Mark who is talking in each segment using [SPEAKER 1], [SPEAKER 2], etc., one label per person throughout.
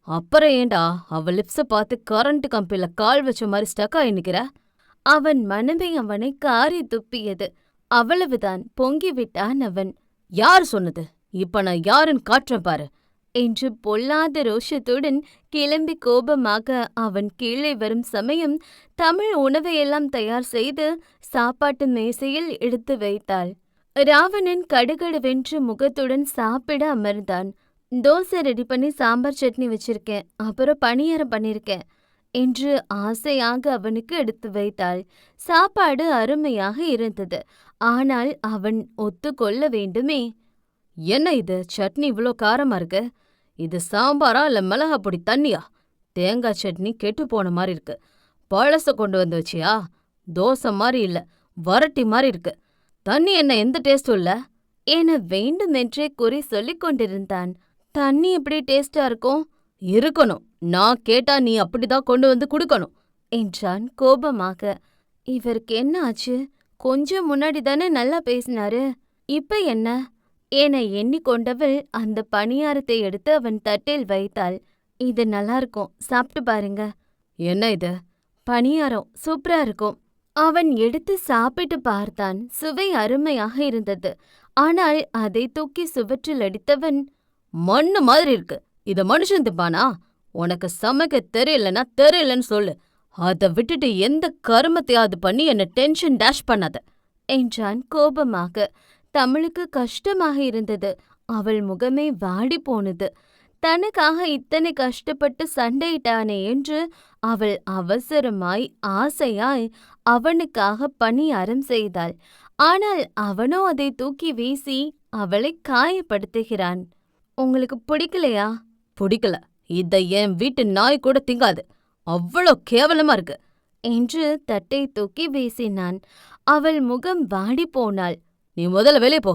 [SPEAKER 1] அப்புறம் ஏன்டா அவ லிப்ஸ பார்த்து கரண்ட் கம்பியில கால் வச்ச மாதிரி ஸ்டக் ஆகி நிக்கிற? அவன் மனமே அவனை காரி துப்பியது. அவ்வளவுதான், பொங்கிவிட்டான் அவன். யார் சொன்னது? இப்ப நான் யாருன்னு காட்டுறேன் பாரு என்று பொல்லாத ரோஷத்துடன் கிளம்பி கோபமாக அவன் கீழே வரும் சமயம் தமிழ் உணவையெல்லாம் தயார் செய்து சாப்பாட்டு மேசையில் எடுத்து வைத்தாள். ராவணன் கடுகடுவென்று முகத்துடன் சாப்பிட அமர்ந்தான். தோசை ரெடி பண்ணி சாம்பார் சட்னி வச்சிருக்கேன், அப்புறம் பணியாரம் பண்ணிருக்கேன் என்று ஆசையாக அவனுக்கு எடுத்து வைத்தாள். சாப்பாடு அருமையாக இருந்தது. ஆனால் அவன் ஒத்துக்கொள்ள வேண்டுமே. என்ன இது, சட்னி இவ்வளோ காரமா இருக்கு? இது சாம்பாரா இல்ல மிளகாப்பொடி தண்ணியா? தேங்காய் சட்னி கெட்டு போன மாதிரி இருக்கு. பழச கொண்டு வந்து வச்சியா? தோசை மாதிரி இல்ல, வரட்டி மாதிரி இருக்கு. தண்ணி என்ன எந்த டேஸ்டும் இல்ல என வேண்டுமென்றே குறி சொல்லிக் கொண்டிருந்தான். தண்ணி எப்படி டேஸ்டா இருக்கும்? இருக்கணும், நான் கேட்டா நீ அப்படிதான் கொண்டு வந்து குடுக்கணும் என்றான் கோபமாக. இவருக்கு என்ன ஆச்சு? கொஞ்சம் முன்னாடி தானே நல்லா பேசினாரு, இப்ப என்ன என எண்ணிக்கொண்டவள் அந்த பணியாரத்தை எடுத்து அவன் தட்டில் வைத்தாள். இது நல்லா இருக்கும், சாப்பிட்டு பாருங்க. என்ன இது? பணியாரம் சூப்பரா இருக்கும். அவன் எடுத்து சாப்பிட்டு பார்த்தான். சுவை அருமையாக இருந்தது. ஆனால் அதை தூக்கி சுவற்றில் அடித்தவன், மண்ணு மாதிரி இருக்கு, இத மனுஷன் திப்பானா? உனக்கு சமைக்க தெரியலன்னா தெரியலன்னு சொல்லு. அதை விட்டுட்டு எந்த கருமத்தையாவது பண்ணி என்ன டென்ஷன் டேஷ் பண்ணாத என்றான் கோபமாக. தமிழுக்கு கஷ்டமாக இருந்தது. அவள் முகமே வாடி போனது. தனக்காக இத்தனை கஷ்டப்பட்டு சண்டையிட்டானே என்று அவள் அவசரமாய் ஆசையாய் அவனுக்காக பணியாரம் செய்தாள். ஆனால் அவனோ அதை தூக்கி வீசி அவளை காயப்படுத்துகிறான். உங்களுக்கு பிடிக்கலையா? பிடிக்கல, இதை என் வீட்டு நாய் கூட திங்காது, அவ்வளோ கேவலமா இருக்கு என்று தட்டை தூக்கி வீசினான். அவள் முகம் வாடி போனாள். நீ முதல்ல வெளியே போ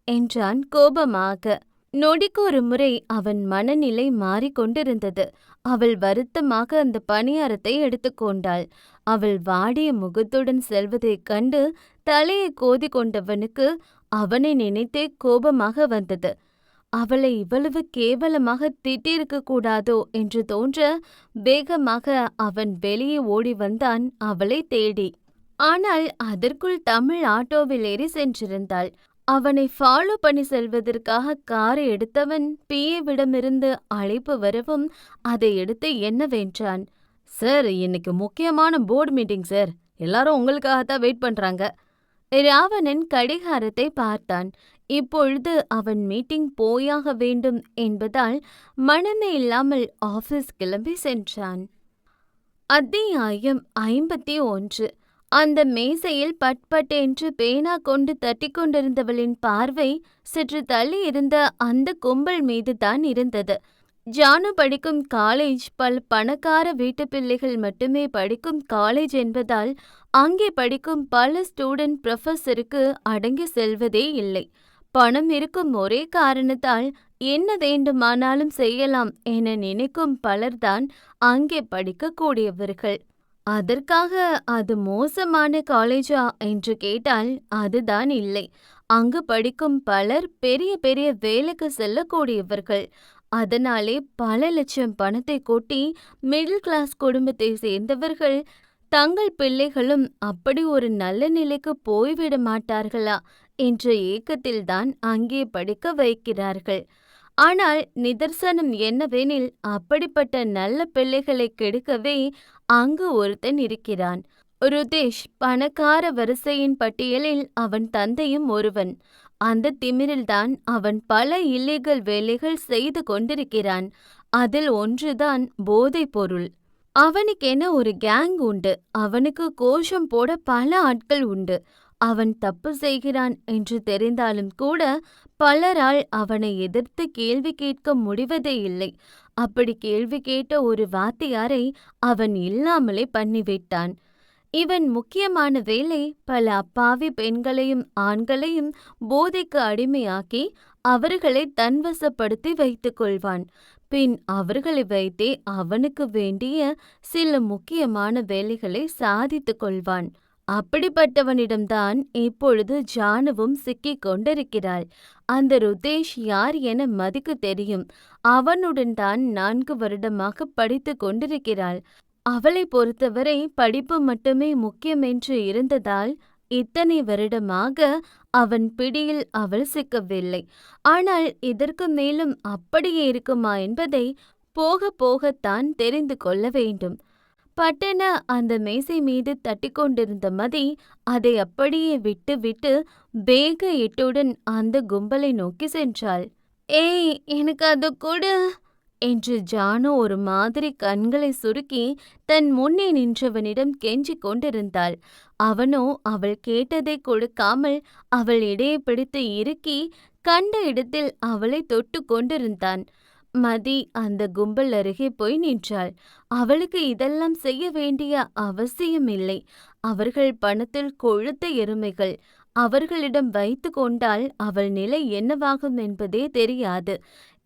[SPEAKER 1] என்றான் கோபமாக. நொடிக்கு ஒரு முறை அவன் மனநிலை மாறிக்கொண்டிருந்தது. அவள் வருத்தமாக அந்த பணியாரத்தை எடுத்துக்கொண்டாள். அவள் வாடிய முகத்துடன் செல்வதைக் கண்டு தலையை கோதி கொண்டவனுக்கு அவனை நினைத்தே கோபமாக வந்தது. அவளை இவ்வளவு கேவலமாக திட்டிருக்க கூடாதோ என்று தோன்ற வேகமாக அவன் வெளியே ஓடி வந்தான் அவளை தேடி. ஆனால் அதற்குள் தமிழ் ஆட்டோவில் ஏறி சென்றிருந்தாள். அவனை ஃபாலோ பண்ணி செல்வதற்காக காரை எடுத்தவன் பிஏவிடமிருந்து அழைப்பு வரவும் அதை எடுத்து என்னவென்றான். சார், இன்னைக்கு முக்கியமான போர்டு மீட்டிங் சார், எல்லாரும் உங்களுக்காகத்தான் வெயிட் பண்றாங்க. ராவணன் கடிகாரத்தை பார்த்தான். இப்பொழுது அவன் மீட்டிங் போயாக வேண்டும் என்பதால் மனமே இல்லாமல் ஆபீஸ் கிளம்பி சென்றான். அத்தியாயம் 51. அந்த மேசையில் பட்பட் என்று பேனா கொண்டு தட்டி கொண்டிருந்தவளின் பார்வை சற்று தள்ளி இருந்த அந்த கும்பல் மீதுதான் இருந்தது. ஜானு படிக்கும் காலேஜ் பல பணக்கார வீட்டு பிள்ளைகள் மட்டுமே படிக்கும் காலேஜ் என்பதால் அங்கே படிக்கும் பல ஸ்டூடெண்ட் ப்ரொஃபஸருக்கு அடங்கி செல்வதே இல்லை. பணம் இருக்கும் ஒரே காரணத்தால் என்ன வேண்டுமானாலும் செய்யலாம் என நினைக்கும் பலர்தான் அங்கே படிக்கக்கூடியவர்கள். அதற்காக அது மோசமான காலேஜா என்று கேட்டால் அதுதான் இல்லை. அங்கு படிக்கும் பலர் பெரிய பெரிய வேலைக்கு செல்லக்கூடியவர்கள். அதனாலே பல லட்சம் பணத்தை கொட்டி மிடில் கிளாஸ் குடும்பத்தை சேர்ந்தவர்கள் தங்கள் பிள்ளைகளும் அப்படி ஒரு நல்ல நிலைக்கு போய்விட மாட்டார்களா என்ற ஏக்கத்தில்தான் அங்கே படிக்க வைக்கிறார்கள். ஆனால் நிதர்சனம் என்னவெனில் அப்படிப்பட்ட நல்ல பிள்ளைகளை கெடுக்கவே அங்கு ஒருத்தன் இருக்கிறான். ருதேஷ் பணக்கார வரிசையின் பட்டியலில் அவன் தந்தையும் ஒருவன். அந்த திமிரில்தான் அவன் பல இல்லீகல் வேலைகள் செய்து கொண்டிருக்கிறான். அதில் ஒன்றுதான் போதைப் பொருள். அவனுக்கென ஒரு கேங் உண்டு. அவனுக்கு கோஷம் போட பல ஆட்கள் உண்டு. அவன் தப்பு செய்கிறான் என்று தெரிந்தாலும் கூட பலரால் அவனை எதிர்த்து கேள்வி கேட்க முடிவதே இல்லை. அப்படி கேள்வி கேட்ட ஒரு வாத்தியாரை அவன் இல்லாமலே பண்ணிவிட்டான். இவன் முக்கியமான வேலை பல அப்பாவி பெண்களையும் ஆண்களையும் போதைக்கு அடிமையாக்கி அவர்களை தன்வசப்படுத்தி வைத்துக் கொள்வான். பின் அவர்களை வைத்தே அவனுக்கு வேண்டிய சில முக்கியமான வேலைகளை சாதித்து கொள்வான். அப்படிப்பட்டவனிடம்தான் இப்பொழுது ஜானுவும் சிக்கிக் கொண்டிருக்கிறாள். அந்த ருதேஷ் யார் என மதிக்கு தெரியும். அவனுடன் தான் 4 வருடமாக படித்துக் கொண்டிருக்கிறாள். அவளை பொறுத்தவரை படிப்பு மட்டுமே முக்கியமென்று இருந்ததால் இத்தனை வருடமாக அவன் பிடியில் அவள் சிக்கவில்லை. ஆனால் இதற்கு மேலும் அப்படியே இருக்குமா என்பதை போக போகத்தான் தெரிந்து கொள்ள வேண்டும். பட்டென அந்த மேசை மீது தட்டிக்கொண்டிருந்த மதி அதை அப்படியே விட்டு வேக எட்டுடன் அந்த கும்பலை நோக்கி சென்றாள். ஏய், எனக்கு அது கொடு என்று ஜானு ஒரு மாதிரி கண்களை சுருக்கி தன் முன்னே நின்றவனிடம் கெஞ்சிக் கொண்டிருந்தாள். அவனோ அவள் கேட்டதை கொடுக்காமல் அவள் இடையை பிடித்து இறுக்கி கண்ட இடத்தில் அவளை தொட்டு கொண்டிருந்தான். மதி அந்த கும்பல் அருகே போய் நின்றாள். அவளுக்கு இதெல்லாம் செய்ய வேண்டிய அவசியமில்லை. அவர்கள் பணத்தில் கொழுத்த எருமைகள். அவர்களிடம் வைத்து கொண்டால் அவள் நிலை என்னவாகும் என்பதே தெரியாது.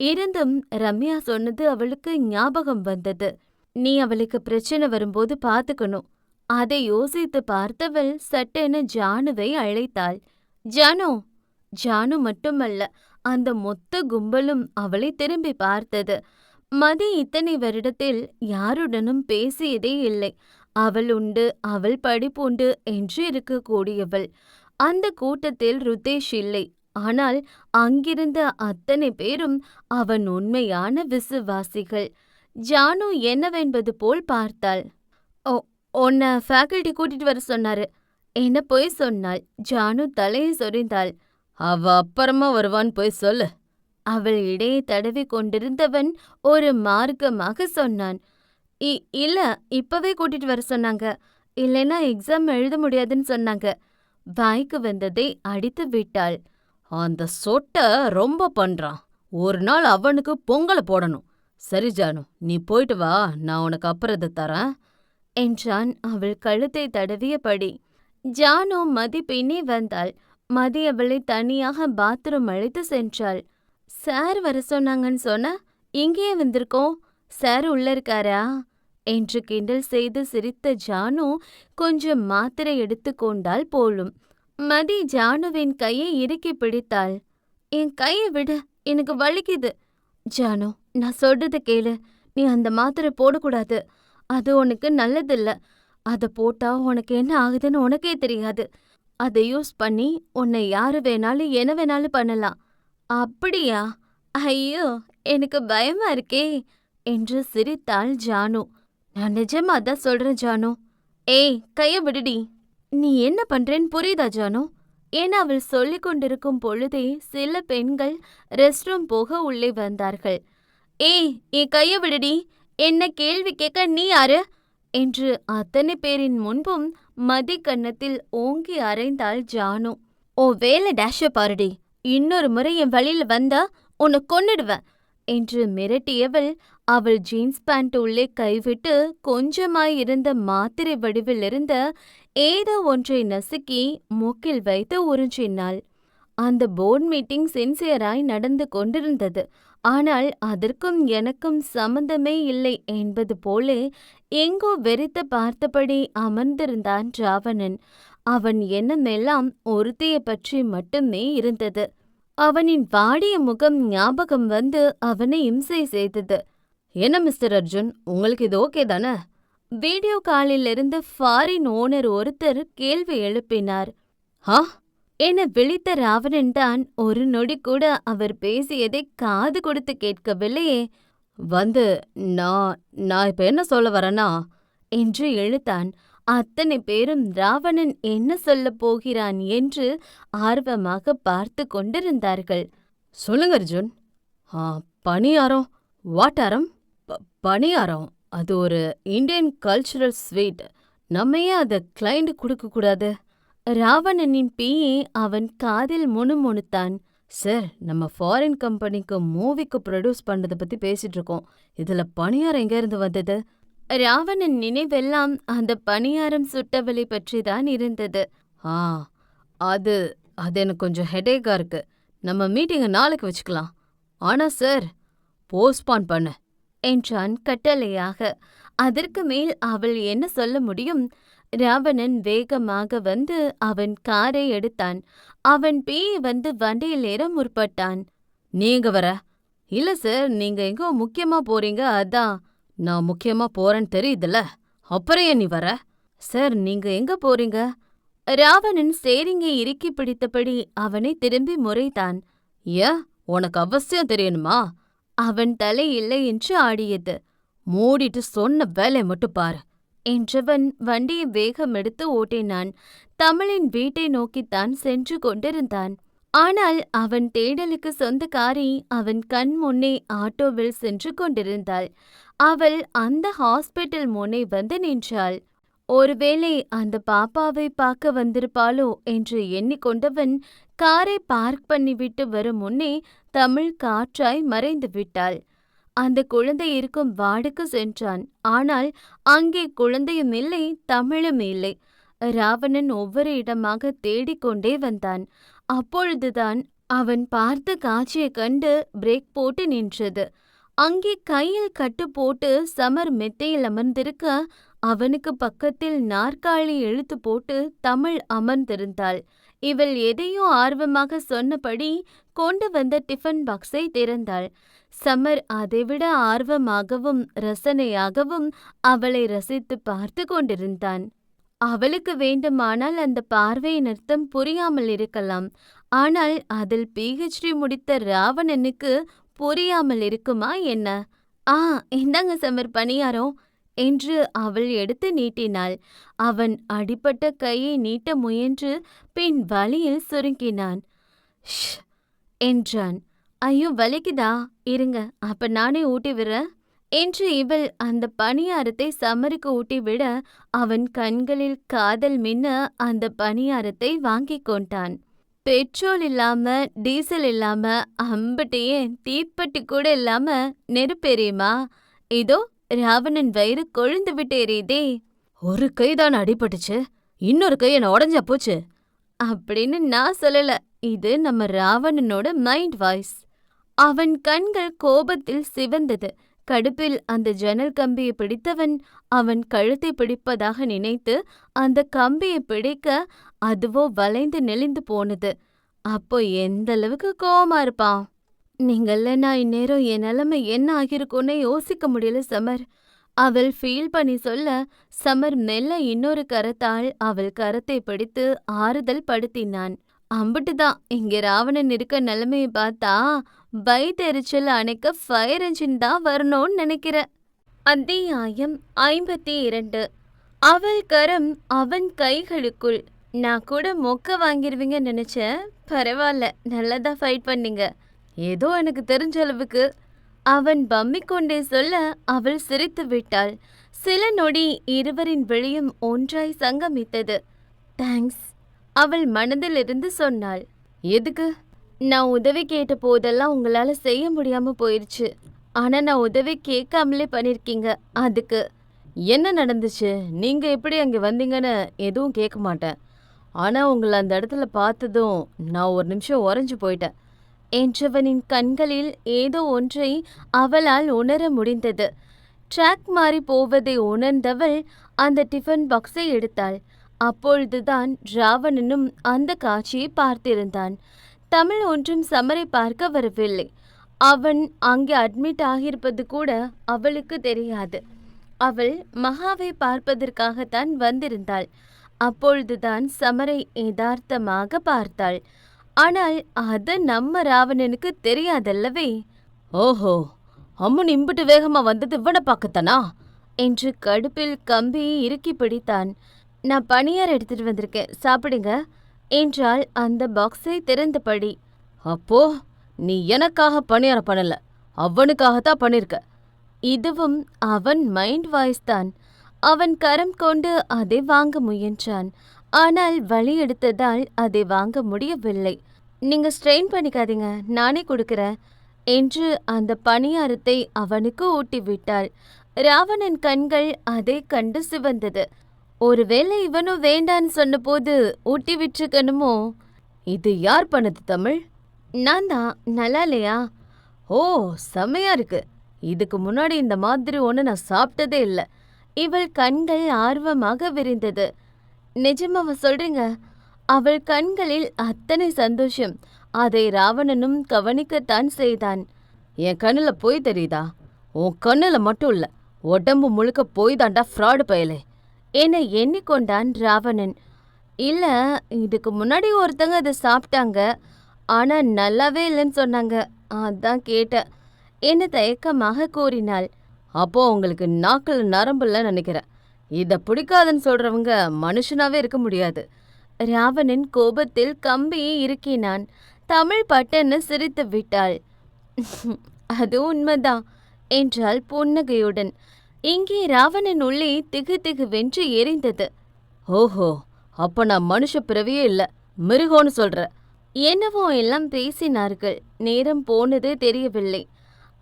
[SPEAKER 1] இருந்தும் ரம்யா சொன்னது அவளுக்கு ஞாபகம் வந்தது. நீ அவளுக்கு பிரச்சனை வரும்போது பார்த்துக்கணும். அதை யோசித்து பார்த்தவள் சட்டென ஜானுவை அழைத்தாள். ஜானு! ஜானு மட்டுமல்ல, அந்த மொத்த கும்பலும் அவளை திரும்பி பார்த்தது. மதி இத்தனை வருடத்தில் யாருடனும் பேசியதே இல்லை. அவள் உண்டு, அவள் படிப்புண்டு என்று இருக்கக்கூடியவள். அந்த கூட்டத்தில் ருதேஷ் இல்லை. ஆனால் அங்கிருந்த அத்தனை பேரும் அவன் உண்மையான விசுவாசிகள். ஜானு என்னவென்பது போல் பார்த்தாள். ஓ, உன்னை ஃபேக்கல்டி கூட்டிட்டு வர சொன்னாரு. என்ன போய் சொன்னாள். ஜானு தலையை சொரிந்தாள். அவ அப்புறமா வருவான்னு போய் சொல்லு. அவள் இடையை தடவி கொண்டிருந்தவன் ஒரு மார்க்கமாக சொன்னான். இல்ல, இப்பவே கூட்டிட்டு வர சொன்னாங்க. இல்லைன்னா எக்ஸாம் எழுத முடியாதுன்னு சொன்னாங்க. வாய்க்கு வந்ததை அடித்து விட்டாள். அந்த சொட்ட ரொம்ப பண்றான். ஒரு நாள் அவனுக்கு பொங்கலை போடணும். சரி ஜானு, நீ போயிட்டு வா, நான் உனக்கு அப்புறத்தை தரேன் என்றான் அவள் கழுத்தை தடவியபடி. ஜானு மதி பின்னே வந்தாள். மதி அவளை தனியாக பாத்ரூம் அழைத்து சென்றாள். சார் வர சொன்னாங்கன்னு சொன்ன, இங்கேயே வந்திருக்கோம். சார் உள்ள இருக்காரா என்று கிண்டல் செய்து சிரித்த ஜானு கொஞ்சம் மாத்திரை எடுத்து கொண்டாள் போலும். மதி ஜானுவின் கையை இறுக்கி பிடித்தாள். என் கையை விடு, எனக்கு வலிக்குது. ஜானு, நான் சொல்றத கேளு. நீ அந்த மாத்திரை போடக்கூடாது. அது உனக்கு நல்லதில்ல. அதை போட்டா உனக்கு என்ன ஆகுதுன்னு உனக்கே தெரியாது. அதை யூஸ் பண்ணி உன்னை யாரு வேணாலும் என்ன வேணாலும் பண்ணலாம். அப்படியா? ஐயோ, எனக்கு பயமா இருக்கே என்று சிரித்தாள் ஜானு. நான் நிஜமா தான் சொல்றேன் ஜானு. ஏய், கைய விடுடி. நீ என்ன பண்றேன்னு புரியுதா ஜானு? ஏன்னா அவள் சொல்லிக் கொண்டிருக்கும் பொழுதே சில பெண்கள் ரெஸ்ட் ரூம் போக உள்ளே வந்தார்கள். ஏய், என் கைய விடுடி. என்ன கேள்வி கேட்க நீ யாரு என்று அத்தனை பேரின் முன்பும் மதி கன்னத்தில் ஓங்கி அறைந்தாள் ஜானு. ஓ வேலை டேஷ பாருடி. இன்னொரு முறை என் வழியில வந்தா உன்னை கொன்னுடுவேன் என்று மிரட்டியவள் அவள் ஜீன்ஸ் பேண்ட் உள்ளே கைவிட்டு கொஞ்சமாயிருந்த மாத்திரை வடிவில் இருந்த ஏதோ ஒன்றை நசுக்கி மூக்கில் வைத்து உறிஞ்சினாள். அந்த போர்ட் மீட்டிங் சின்சியராய் நடந்து கொண்டிருந்தது. ஆனால் அதற்கும் எனக்கும் சம்பந்தமே இல்லை என்பது போலே எங்கோ வெறித்து பார்த்தபடி அமர்ந்திருந்தான் ராவணன். அவன் எண்ணமெல்லாம் ஒருத்தியை பற்றி மட்டுமே இருந்தது. அவனின் வாடிய முகம் ஞாபகம் வந்து அவனை இம்சை செய்தது. என்ன மிஸ்டர் அர்ஜுன், உங்களுக்கு இது ஓகே தானே? வீடியோ காலிலிருந்து ஃபாரின் ஓனர் ஒருத்தர் கேள்வி எழுப்பினார். ஹா என விழித்த ராவணன் தான் ஒரு நொடி கூட அவர் பேசியதை காது கொடுத்து கேட்கவில்லையே. வந்து நான் இப்ப என்ன சொல்ல வரேனா என்று இழுத்தான். அத்தனை பேரும் ராவணன் என்ன சொல்லப் போகிறான் என்று ஆர்வமாக பார்த்து கொண்டிருந்தார்கள். சொல்லுங்க அர்ஜுன். பணியாரம். வாட்டாரம்? பணியாரம் அது ஒரு இந்தியன் கல்ச்சுரல் ஸ்வீட். நம்ம ஏன் அதை கிளைண்ட் கொடுக்கக்கூடாது? ராவணனின் பிஏ அவன் காதில் முணுமுணுத்தான். சார், நம்ம ஃபாரின் கம்பெனிக்கு மூவிக்கு ப்ரொடியூஸ் பண்றதை பத்தி பேசிட்டு இருக்கோம். இதுல பணியாரம் எங்க இருந்து வந்தது? ராவணன் நினைவெல்லாம் அந்த பணியாரம் சுட்டவளை பற்றிதான் இருந்தது. அது எனக்கு கொஞ்சம் ஹெடேக்கா இருக்கு. நம்ம மீட்டிங்கை நாளைக்கு வச்சுக்கலாம். ஆனா சார், போஸ்ட்பான் பண்ண என்றான் கட்டளையாக. அதற்கு மேல் அவள் என்ன சொல்ல முடியும்? ராவணன் வேகமாக வந்து அவன் காரை எடுத்தான். அவன் பேய் வந்து வண்டியில் ஏற முற்பட்டான். நீங்க வர? இல்ல சார், நீங்க எங்கோ முக்கியமா போறீங்க, அதான். நான் முக்கியமா போறேன்னு தெரியுதுல்ல, அப்புறம் ஏன் நீ வர? சார், நீங்க எங்க போறீங்க? ராவணன் ஸ்டேரிங்கை இறுக்கி பிடித்தபடி அவனை திரும்பி முறைத்தான். ஏன், உனக்கு அவசியம் தெரியணுமா? அவன் தலை இல்லை என்று ஆடியது. மூடிட்டு சொன்ன வேலை மட்டும் பாரு என்றவன் வண்டியை வேகம் எடுத்து ஓட்டினான். தமிழின் வீட்டை நோக்கித்தான் சென்று கொண்டிருந்தான். ஆனால் அவன் தேடலுக்கு சொந்தக்காரி அவன் கண் முன்னே ஆட்டோவில் சென்று கொண்டிருந்தாள். அவள் அந்த ஹாஸ்பிட்டல் முன்னே வந்து நின்றாள். ஒருவேளை அந்த பாப்பாவை பார்க்க வந்திருப்பாளோ என்று எண்ணிக்கொண்டவன் காரை பார்க் பண்ணிவிட்டு வரும் முன்னே தமிழ் காற்றாய் மறைந்து விட்டாள். அந்த குழந்தை இருக்கும் வார்டுக்கு சென்றான். ஆனால் அங்கே குழந்தையும் இல்லை, தமிழும் இல்லை. ராவணன் ஒவ்வொரு இடமாக தேடிக்கொண்டே வந்தான். அப்பொழுதுதான் அவன் பார்த்த காட்சியை கண்டு பிரேக் போட்டு நின்றது. அங்கே கையில் கட்டு போட்டு சமர் மெத்தையில் அமர்ந்திருக்க, அவனுக்கு பக்கத்தில் நாற்காலி இழுத்து போட்டு தமிழ் அமர்ந்திருந்தாள். இவள் எதையோ ஆர்வமாக சொன்னபடி கொண்டு வந்த டிஃபன் பாக்ஸை திறந்தாள். சமர் அதைவிட ஆர்வமாகவும் ரசனையாகவும் அவளை ரசித்து பார்த்து கொண்டிருந்தான். அவளுக்கு வேண்டுமானால் அந்த பார்வையின் அர்த்தம் புரியாமல் இருக்கலாம். ஆனால் அதில் PhD முடித்த ராவணனுக்கு புரியாமல் இருக்குமா என்ன? இந்தாங்க சமர் பணியாரம் என்று அவள் எடுத்து நீட்டினாள். அவன் அடிபட்ட கையை நீட்ட முயன்று பின் வலியில் சுருங்கினான். ஷ் என்றான். ஐயோ, வலிக்குதா? இருங்க, அப்ப நானே ஊட்டி விடுறேன் என்று இவள் அந்த பணியாரத்தை சமருக்கு ஊட்டிவிட, அவன் கண்களில் காதல் மின்ன அந்த பணியாரத்தை வாங்கிக் கொண்டான். பெட்ரோல் இல்லாம, டீசல் இல்லாம, அம்பட்டையே தீப்பெட்டி கூட இல்லாம நெருப்பெரியுமா? இதோ ராவணன் வயிறு கொழுந்து விட்டு எரியுதே. ஒரு கைதான் அடிபட்டுச்சு, இன்னொரு கை என்ன உடஞ்சா போச்சு அப்படின்னு நான் சொல்லல. இது நம்ம ராவணனோட மைண்ட் வாய்ஸ். அவன் கண்கள் கோபத்தில் சிவந்தது. கடுப்பில் அந்த ஜன்னல் கம்பியை பிடித்தவன் அவன் கழுத்தை பிடிப்பதாக நினைத்து அந்த கம்பியை பிடிக்க, அதுவோ வளைந்து நெளிந்து போனது. அப்போ எந்த அளவுக்கு கோவமா இருப்பான்? நீங்கள்ல நான் இந்நேரம் என் நிலைமை என்ன ஆகிருக்கும்னே யோசிக்க முடியல சமர். அவள் ஃபீல் பண்ணி சொல்ல, சமர் மெல்ல இன்னொரு கரத்தால் அவள் கரத்தை பிடித்து ஆறுதல் படுத்தினான். அம்புட்டுதான், இங்க ராவணன் இருக்க நிலைமையை பார்த்தா வயிற்றெரிச்சல் அணைக்க ஃபயர் என்ஜின் தான் வரணும்னு நினைக்கிற. அத்தியாயம் 52. அவள் கரம் அவன் கைகளுக்குள். நான் கூட மொக்க வாங்கிருவீங்கன்னு நினைச்சேன். பரவாயில்ல, நல்லதா ஃபைட் பண்ணீங்க, ஏதோ எனக்கு தெரிஞ்ச அளவுக்கு. அவன் பம்மிக்கொண்டே சொல்ல அவள் சிரித்து விட்டாள். சில நொடி இருவரின் விழியும் ஒன்றாய் சங்கமித்தது. தேங்க்ஸ், அவள் மனதிலிருந்து சொன்னாள். எதுக்கு? நான் உதவி கேட்ட போதெல்லாம் உங்களால செய்ய முடியாம போயிருச்சு. ஆனா நான் உதவி கேட்காமலே பண்ணிருக்கீங்க. அதுக்கு. என்ன நடந்துச்சு? நீங்க எப்படி அங்க வந்தீங்கன்னு எதுவும் கேட்க மாட்டேன். ஆனா உங்களை அந்த இடத்துல பார்த்ததும் நான் ஒரு நிமிஷம் உறைஞ்சு போயிட்டேன் என்றவனின் கண்களில் ஏதோ ஒன்றை அவளால் உணர முடிந்தது. ட்ராக் மாறி போவதை உணர்ந்தவள் அந்த டிஃபன் பாக்ஸை எடுத்தாள். அப்பொழுதுதான் ராவணனும் அந்த காட்சியை பார்த்திருந்தான். தமிழ் ஒன்றும் சமரை பார்க்க வரவில்லை. அவன் அங்கே அட்மிட் ஆகியிருப்பது கூட அவளுக்கு தெரியாது. அவள் மகாவை பார்ப்பதற்காகத்தான் வந்திருந்தாள். அப்பொழுதுதான் சமரை யதார்த்தமாக பார்த்தாள். ஆனால் அது நம்ம ராவணனுக்கு தெரியாதல்லவே. ஓஹோ, அம்மன் இம்புட்டு வேகமா வந்தது இவனை பார்க்கத்தானா என்று கடுப்பில் கம்பியை இறுக்கி பிடித்தான். நான் பணியார் எடுத்துட்டு வந்திருக்கேன், சாப்பிடுங்க என்றாள் அந்த பாக்ஸை திறந்தபடி. அப்போ நீ எனக்காக பணியாரம் பண்ணல, அவனுக்காகத்தான் பண்ணிருக்க. இதுவும் அவன் மைண்ட் வாய்ஸ் தான். அவன் கரம் கொண்டு அதை வாங்க முயன்றான். ஆனால் வலி எடுத்ததால் அதை வாங்க முடியவில்லை. நீங்க ஸ்ட்ரெயின் பண்ணிக்காதீங்க, நானே கொடுக்கிறேன் என்று அந்த பணியாரத்தை அவனுக்கு ஊட்டிவிட்டாள். ராவணன் கண்கள் அதை கண்டு சிவந்தது. ஒருவேளை இவனும் வேண்டான்னு சொன்னபோது ஊட்டி விட்டுருக்கணுமோ? இது யார் பண்ணது தமிழ்? நான் தான். நல்லா இல்லையா? ஓ, செம்மையா இருக்கு. இதுக்கு முன்னாடி இந்த மாதிரி ஒன்று நான் சாப்பிட்டதே இல்லை. இவள் கண்கள் ஆர்வமாக விரிந்தது. நிஜமாவா சொல்றீங்க? அவள் கண்களில் அத்தனை சந்தோஷம். அதை ராவணனும் கவனிக்கத்தான் செய்தான். என் கண்ணுல போய் தெரியுதா? உன் கண்ணுல மட்டும் இல்ல, உடம்பு முழுக்க போய் தாண்டா ஃப்ராடு பயலே என எண்ணிக்கொண்டான் ராவணன். இல்ல, இதுக்கு முன்னாடி ஒருத்தங்க அதை சாப்பிட்டாங்க. ஆனா நல்லாவே இல்லைன்னு சொன்னாங்க. அதான் கேட்டேன் என்ன தயக்கமாக கூறினாள். அப்போ உங்களுக்கு நாக்குல நரம்பு இல்லைன்னு நினைக்கிறேன். இத பிடிக்காதுன்னு சொல்றவங்க மனுஷனாவே இருக்க முடியாது. ராவணன் கோபத்தில் கம்பியை இறுக்கினான். தமிழ் பட்டன்னு சிரித்து விட்டாள். அது உண்மைதான் என்றாள் புன்னகையுடன். இங்கே ராவணன் உள்ளே திகு திகு வென்று எரிந்தது. ஓஹோ, அப்ப நான் மனுஷ பிறவியே இல்ல, மிருகம்னு சொல்ற. என்னவோ எல்லாம் பேசினார்கள். நேரம் போனதே தெரியவில்லை.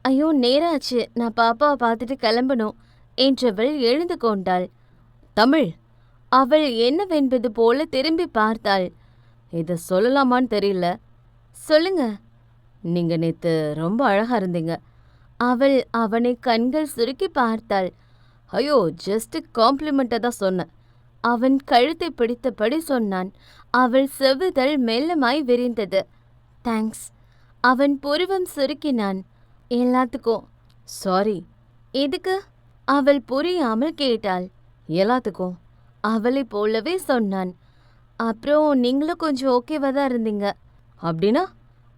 [SPEAKER 1] ஐயோ, நேராச்சு, நான் பாப்பாவை பார்த்துட்டு கிளம்பணும் என்றவள் எழுந்து கொண்டாள். தமிழ், அவள் என்னவென்பது போல திரும்பி பார்த்தாள். இத சொல்லலாமான்னு தெரியல. சொல்லுங்க. நீங்க நேத்து ரொம்ப அழகா இருந்தீங்க. அவள் அவனை கண்கள் சுருக்கி பார்த்தாள். ஐயோ, ஜஸ்ட் காம்ப்ளிமெண்ட்டை தான் சொன்னேன். அவன் கழுத்தை பிடித்தபடி சொன்னான். அவள் செவுதல் மெல்லமாய் விரிந்தது. தேங்க்ஸ். அவன் புருவம் சுருக்கினான். எல்லாத்துக்கும். சாரி. எதுக்கு? அவள் புரியாமல் கேட்டாள். எல்லாத்துக்கும் அவளை போலவே சொன்னான். அப்புறம் நீங்களும் கொஞ்சம் ஓகேவா தான் இருந்தீங்க. அப்படின்னா?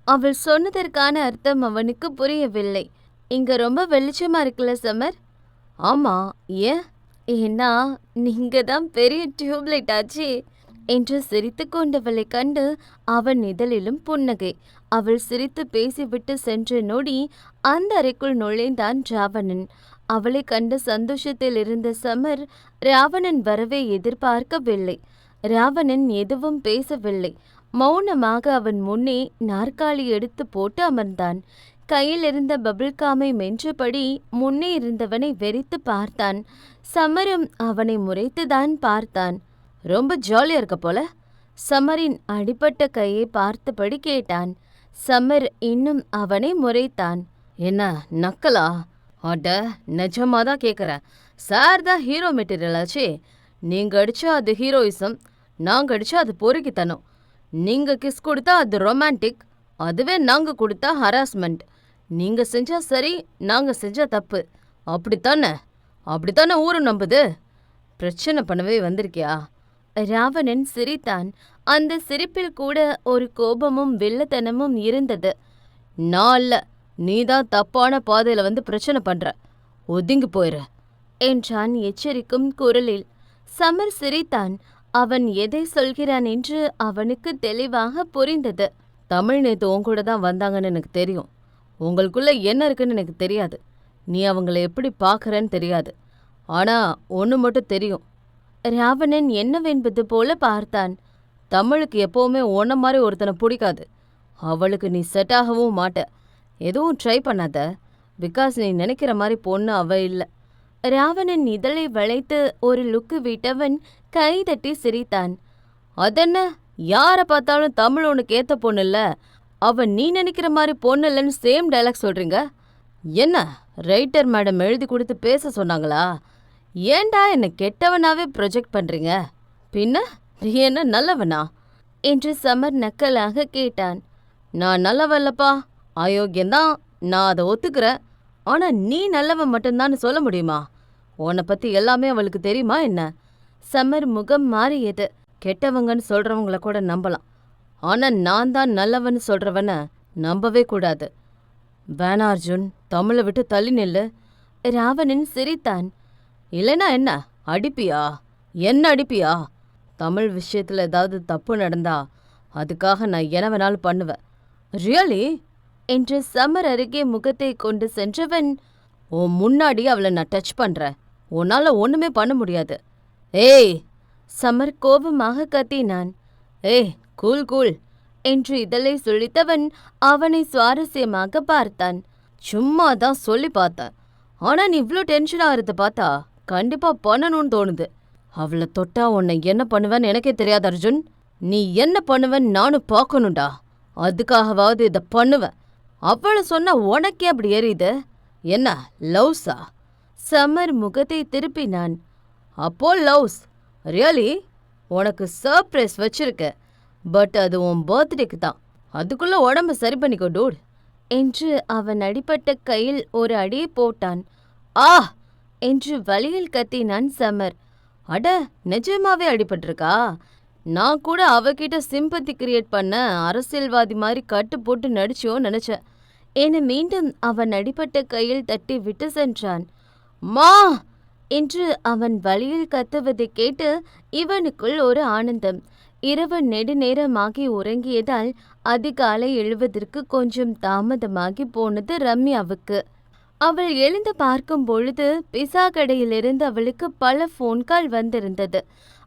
[SPEAKER 1] அவள் சொன்னதற்கான அர்த்தம் அவனுக்கு புரியவில்லை. இங்க ரொம்ப வெளிச்சமா இருக்குல்ல சம்மர்? ஆமா, ஏன்? ஏன்னா நீங்க தான் பெரிய டியூப்லைட் ஆச்சே என்று சிரித்து கொண்டவளை கண்டு அவன் இதழிலும் புன்னகை. அவள் சிரித்து பேசிவிட்டு சென்ற நொடி அந்த அறைக்குள் நுழைந்தான் ராவணன். அவளை கண்டு சந்தோஷத்தில் இருந்த சமர் ராவணன் வரவே எதிர்பார்க்கவில்லை. ராவணன் எதுவும் பேசவில்லை. மௌனமாக அவன் முன்னே நாற்காலி எடுத்து போட்டு அமர்ந்தான். கையில் இருந்த பபிள்காமை மென்றபடி முன்னே இருந்தவனை வெறித்து பார்த்தான். சமரும் அவனை முறைத்துதான் பார்த்தான். ரொம்ப ஜாலியா இருக்க போல. சமரின் அடிபட்ட கையை பார்த்தபடி கேட்டான். சமர் இன்னும் அவனை முறைத்தான். என்ன நக்கலா? அட, நிஜமாதான் கேட்குறேன். சார் தான் ஹீரோ மெட்டீரியல் ஆச்சே. நீங்க அடிச்சா அது ஹீரோயிசம், நாங்க அடிச்சா அது பொறுக்கித்தனம். நீங்க கிஸ் கொடுத்தா அது ரொமான்டிக், அதுவே நாங்க கொடுத்தா ஹராஸ்மெண்ட். நீங்க செஞ்சா சரி, நாங்க செஞ்சா தப்பு. அப்படித்தானே? அப்படித்தானே ஊரு நம்புது. பிரச்சனை பண்ணவே வந்திருக்கியா? ராவணன் சிரித்தான். அந்த சிரிப்பில் கூட ஒரு கோபமும் வில்லத்தனமும் இருந்தது. நான் இல்ல, நீதான் தப்பான பாதையில வந்து பிரச்சனை பண்ற. ஒதுங்கி போயிரு என்றான் எச்சரிக்கும் குரலில். சமர் சிரித்தான். அவன் எதை சொல்கிறான் என்று அவனுக்கு தெளிவாக புரிந்தது. தமிழ் நேத்து உன் கூட தான் வந்தாங்கன்னு எனக்கு தெரியும். உங்களுக்குள்ள என்ன இருக்குன்னு எனக்கு தெரியாது. நீ அவங்கள எப்படி பார்க்கறன்னு தெரியாது. ஆனா ஒன்று மட்டும் தெரியும். ராவணன் என்னவென்பது போல பார்த்தான். தமிழுக்கு எப்போவுமே உன்ன மாதிரி ஒருத்தனை பிடிக்காது. அவளுக்கு நீ செட் ஆகவும் மாட்ட. எதுவும் ட்ரை பண்ணாத. பிகாஸ் நீ நினைக்கிற மாதிரி பொண்ணு அவ இல்லை. ராவணன் இதழை வளைத்து ஒரு லுக்கு விட்டவன் கைதட்டி சிரித்தான். அதென்ன, யாரை பார்த்தாலும் தமிழ் உனக்கு ஏத்த பொண்ணு இல்ல, அவன் நீ நினைக்கிற மாதிரி பொண்ணு இல்லைன்னு சேம் டைலாக் சொல்றீங்க. என்ன ரைட்டர் மேடம் எழுதி கொடுத்து பேச சொன்னாங்களா? ஏண்டா என்னை கெட்டவனாவே ப்ரொஜெக்ட் பண்றீங்க? பின்ன நீ என்ன நல்லவனா என்று சமர் நக்கலாக கேட்டான். நான் நல்லவல்லப்பா, அயோக்கியந்தான், நான் அதை ஒத்துக்கிறேன். ஆனா நீ நல்லவன் மட்டும்தான் சொல்ல முடியுமா? உன்னை பத்தி எல்லாமே அவளுக்கு தெரியுமா என்ன? சமர் முகம் மாறியது. கெட்டவங்கன்னு சொல்றவங்கள கூட நம்பலாம், ஆனா நான் தான் நல்லவன்னு சொல்றவன நம்பவே கூடாது. வேணா அர்ஜுன், தமிழை விட்டு தள்ளி நில்லு. ராவணன் சிரித்தான். இல்லைனா என்ன அடிப்பியா? என்ன அடிப்பியா? தமிழ் விஷயத்துல ஏதாவது தப்பு நடந்தா அதுக்காக நான் என்ன வேணாலும் பண்ணுவேன். ரியலி என்று சமர் அருகே முகத்தை கொண்டு சென்றவன், உன் முன்னாடி அவளை நான் டச் பண்றேன், உன்னால ஒண்ணுமே பண்ண முடியாது. ஏய்! சமர் கோபமாக கத்தினான். ஏய், கூல் கூல் என்று இதழை சுழித்தவன் அவனை சுவாரஸ்யமாக பார்த்தான். சும்மா தான் சொல்லி பார்த்தேன். ஆனா நீ இவ்ளோ டென்ஷன் ஆகிறது பார்த்தா கண்டிப்பா பண்ணணும்னு தோணுது. அவளை தொட்டா உன்னை என்ன பண்ணுவேன்னு எனக்கே தெரியாது அர்ஜுன். நீ என்ன பண்ணுவேன்னு நானும் பார்க்கணும்டா. அதுக்காகவாவது இதை பண்ணுவேன். அவளை சொன்னா உனக்கே அப்படி எரியுது. என்ன லவ்ஸா? சமர் முகத்தை திருப்பினான். அப்போ லவ்ஸ் ரியலி? உனக்கு சர்ப்ரைஸ் வச்சிருக்க. பட் அது உன் பர்த்டேக்கு தான். அதுக்குள்ள உடம்ப சரி பண்ணிக்கோ டூட் என்று அவன் அடிபட்ட கையில் ஒரு அடியை போட்டான். ஆ என்று வலியில் கத்தினான் சமர். அட, நிஜமாவே அடிபட்டிருக்கா? நான் கூட அவகிட்ட சிம்பத்தி கிரியேட் பண்ண அரசியல்வாதி மாதிரி கட்டு போட்டு நடிச்சோ நினைச்சேன் என மீண்டும் அவன் அடிபட்ட கையில் தட்டி விட்டு சென்றான். மா என்று அவன் வலியில் கத்துவதை கேட்டு இவனுக்குள் ஒரு ஆனந்தம். இரவு நெடுநேரமாகி உறங்கியதால் அதிகாலை எழுவதற்கு கொஞ்சம் தாமதமாகி போனது ரம்யாவுக்கு. அவள் எழுந்து பார்க்கும் பொழுது பிசா கடையிலிருந்து அவளுக்கு பல போன் கால் வந்திருந்தது.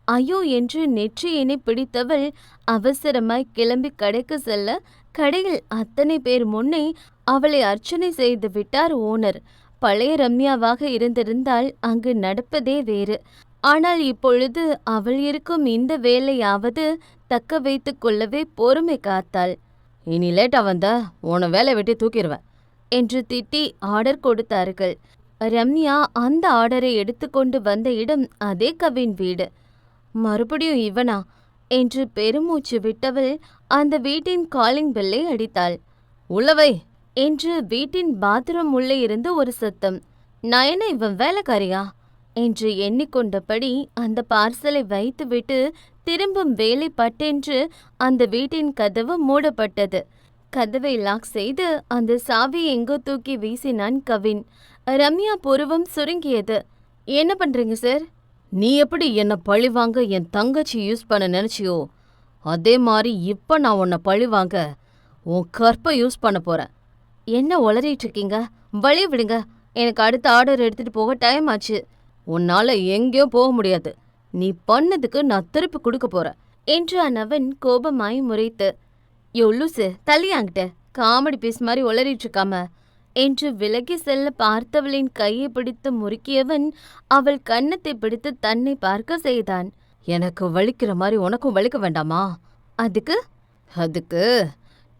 [SPEAKER 1] ஐயோ என்று நெற்றியினை பிடித்தவள் அவசரமாய் கிளம்பி கடைக்கு செல்ல, கடையில் அத்தனை பேர் முன்னே அவளை அர்ச்சனை செய்து விட்டார் ஓனர். பழைய ரம்யாவாக இருந்திருந்தால் அங்கு நடப்பதே வேறு. ஆனால் இப்பொழுது அவள் இருக்கும் இந்த வேலையாவது தக்க வைத்து கொள்ளவே பொறுமை காத்தாள். இனி லேட்டா வந்த உன வேலை வெட்டி தூக்கிடுவேன் என்று திட்டி ஆர்டர் கொடுத்தார்கள். ரம்யா அந்த ஆர்டரை எடுத்துக்கொண்டு வந்த இடம் அதே கவின் வீடு. மறுபடியும் இவனா என்று பெருமூச்சு விட்டவள் அந்த வீட்டின் காலிங் பெல்லை அடித்தாள். உள்ளவை என்று வீட்டின் பாத்ரூம் உள்ளே இருந்து ஒரு சத்தம். நான் என்ன இவன் வேலைக்காரியா என்று எண்ணிக்கொண்டபடி அந்த பார்சலை வைத்துவிட்டு திரும்பும் வேலை பட்டென்று அந்த வீட்டின் கதவு மூடப்பட்டது. கதவை லாக் செய்து அந்த சாவியை எங்கோ தூக்கி வீசினான் கவின். ரம்யா புருவம் சுருங்கியது. என்ன பண்றீங்க சார்? நீ எப்படி என்ன பழிவாங்க என் தங்கச்சி யூஸ் பண்ண நினைச்சியோ அதே மாதிரி இப்ப நான் உன்னை பழிவாங்க உன் கற்பை யூஸ் பண்ண போறேன். என்ன உளறிட்டு இருக்கீங்க? வழி விடுங்க. எனக்கு அடுத்த ஆர்டர் எடுத்துட்டு போக டைம் ஆச்சு. உன்னால எங்கேயும் போக முடியாது. நீ பண்ணதுக்கு நான் திருப்பி கொடுக்க போறேன் என்றான் அவன் கோபமாய் முறைத்து. லூசு, தள்ளியாங்கிட்ட காமெடி பீஸ் மாதிரி உளறிட்டு இருக்காம என்று விலகி செல்ல பார்த்தவளின் கையை பிடித்து முறுக்கியவன் அவள் கன்னத்தை பிடித்து தன்னை பார்க்க செய்தான். எனக்கு வலிக்கிற மாதிரி உனக்கும் வலிக்க வேண்டாமா? அதுக்கு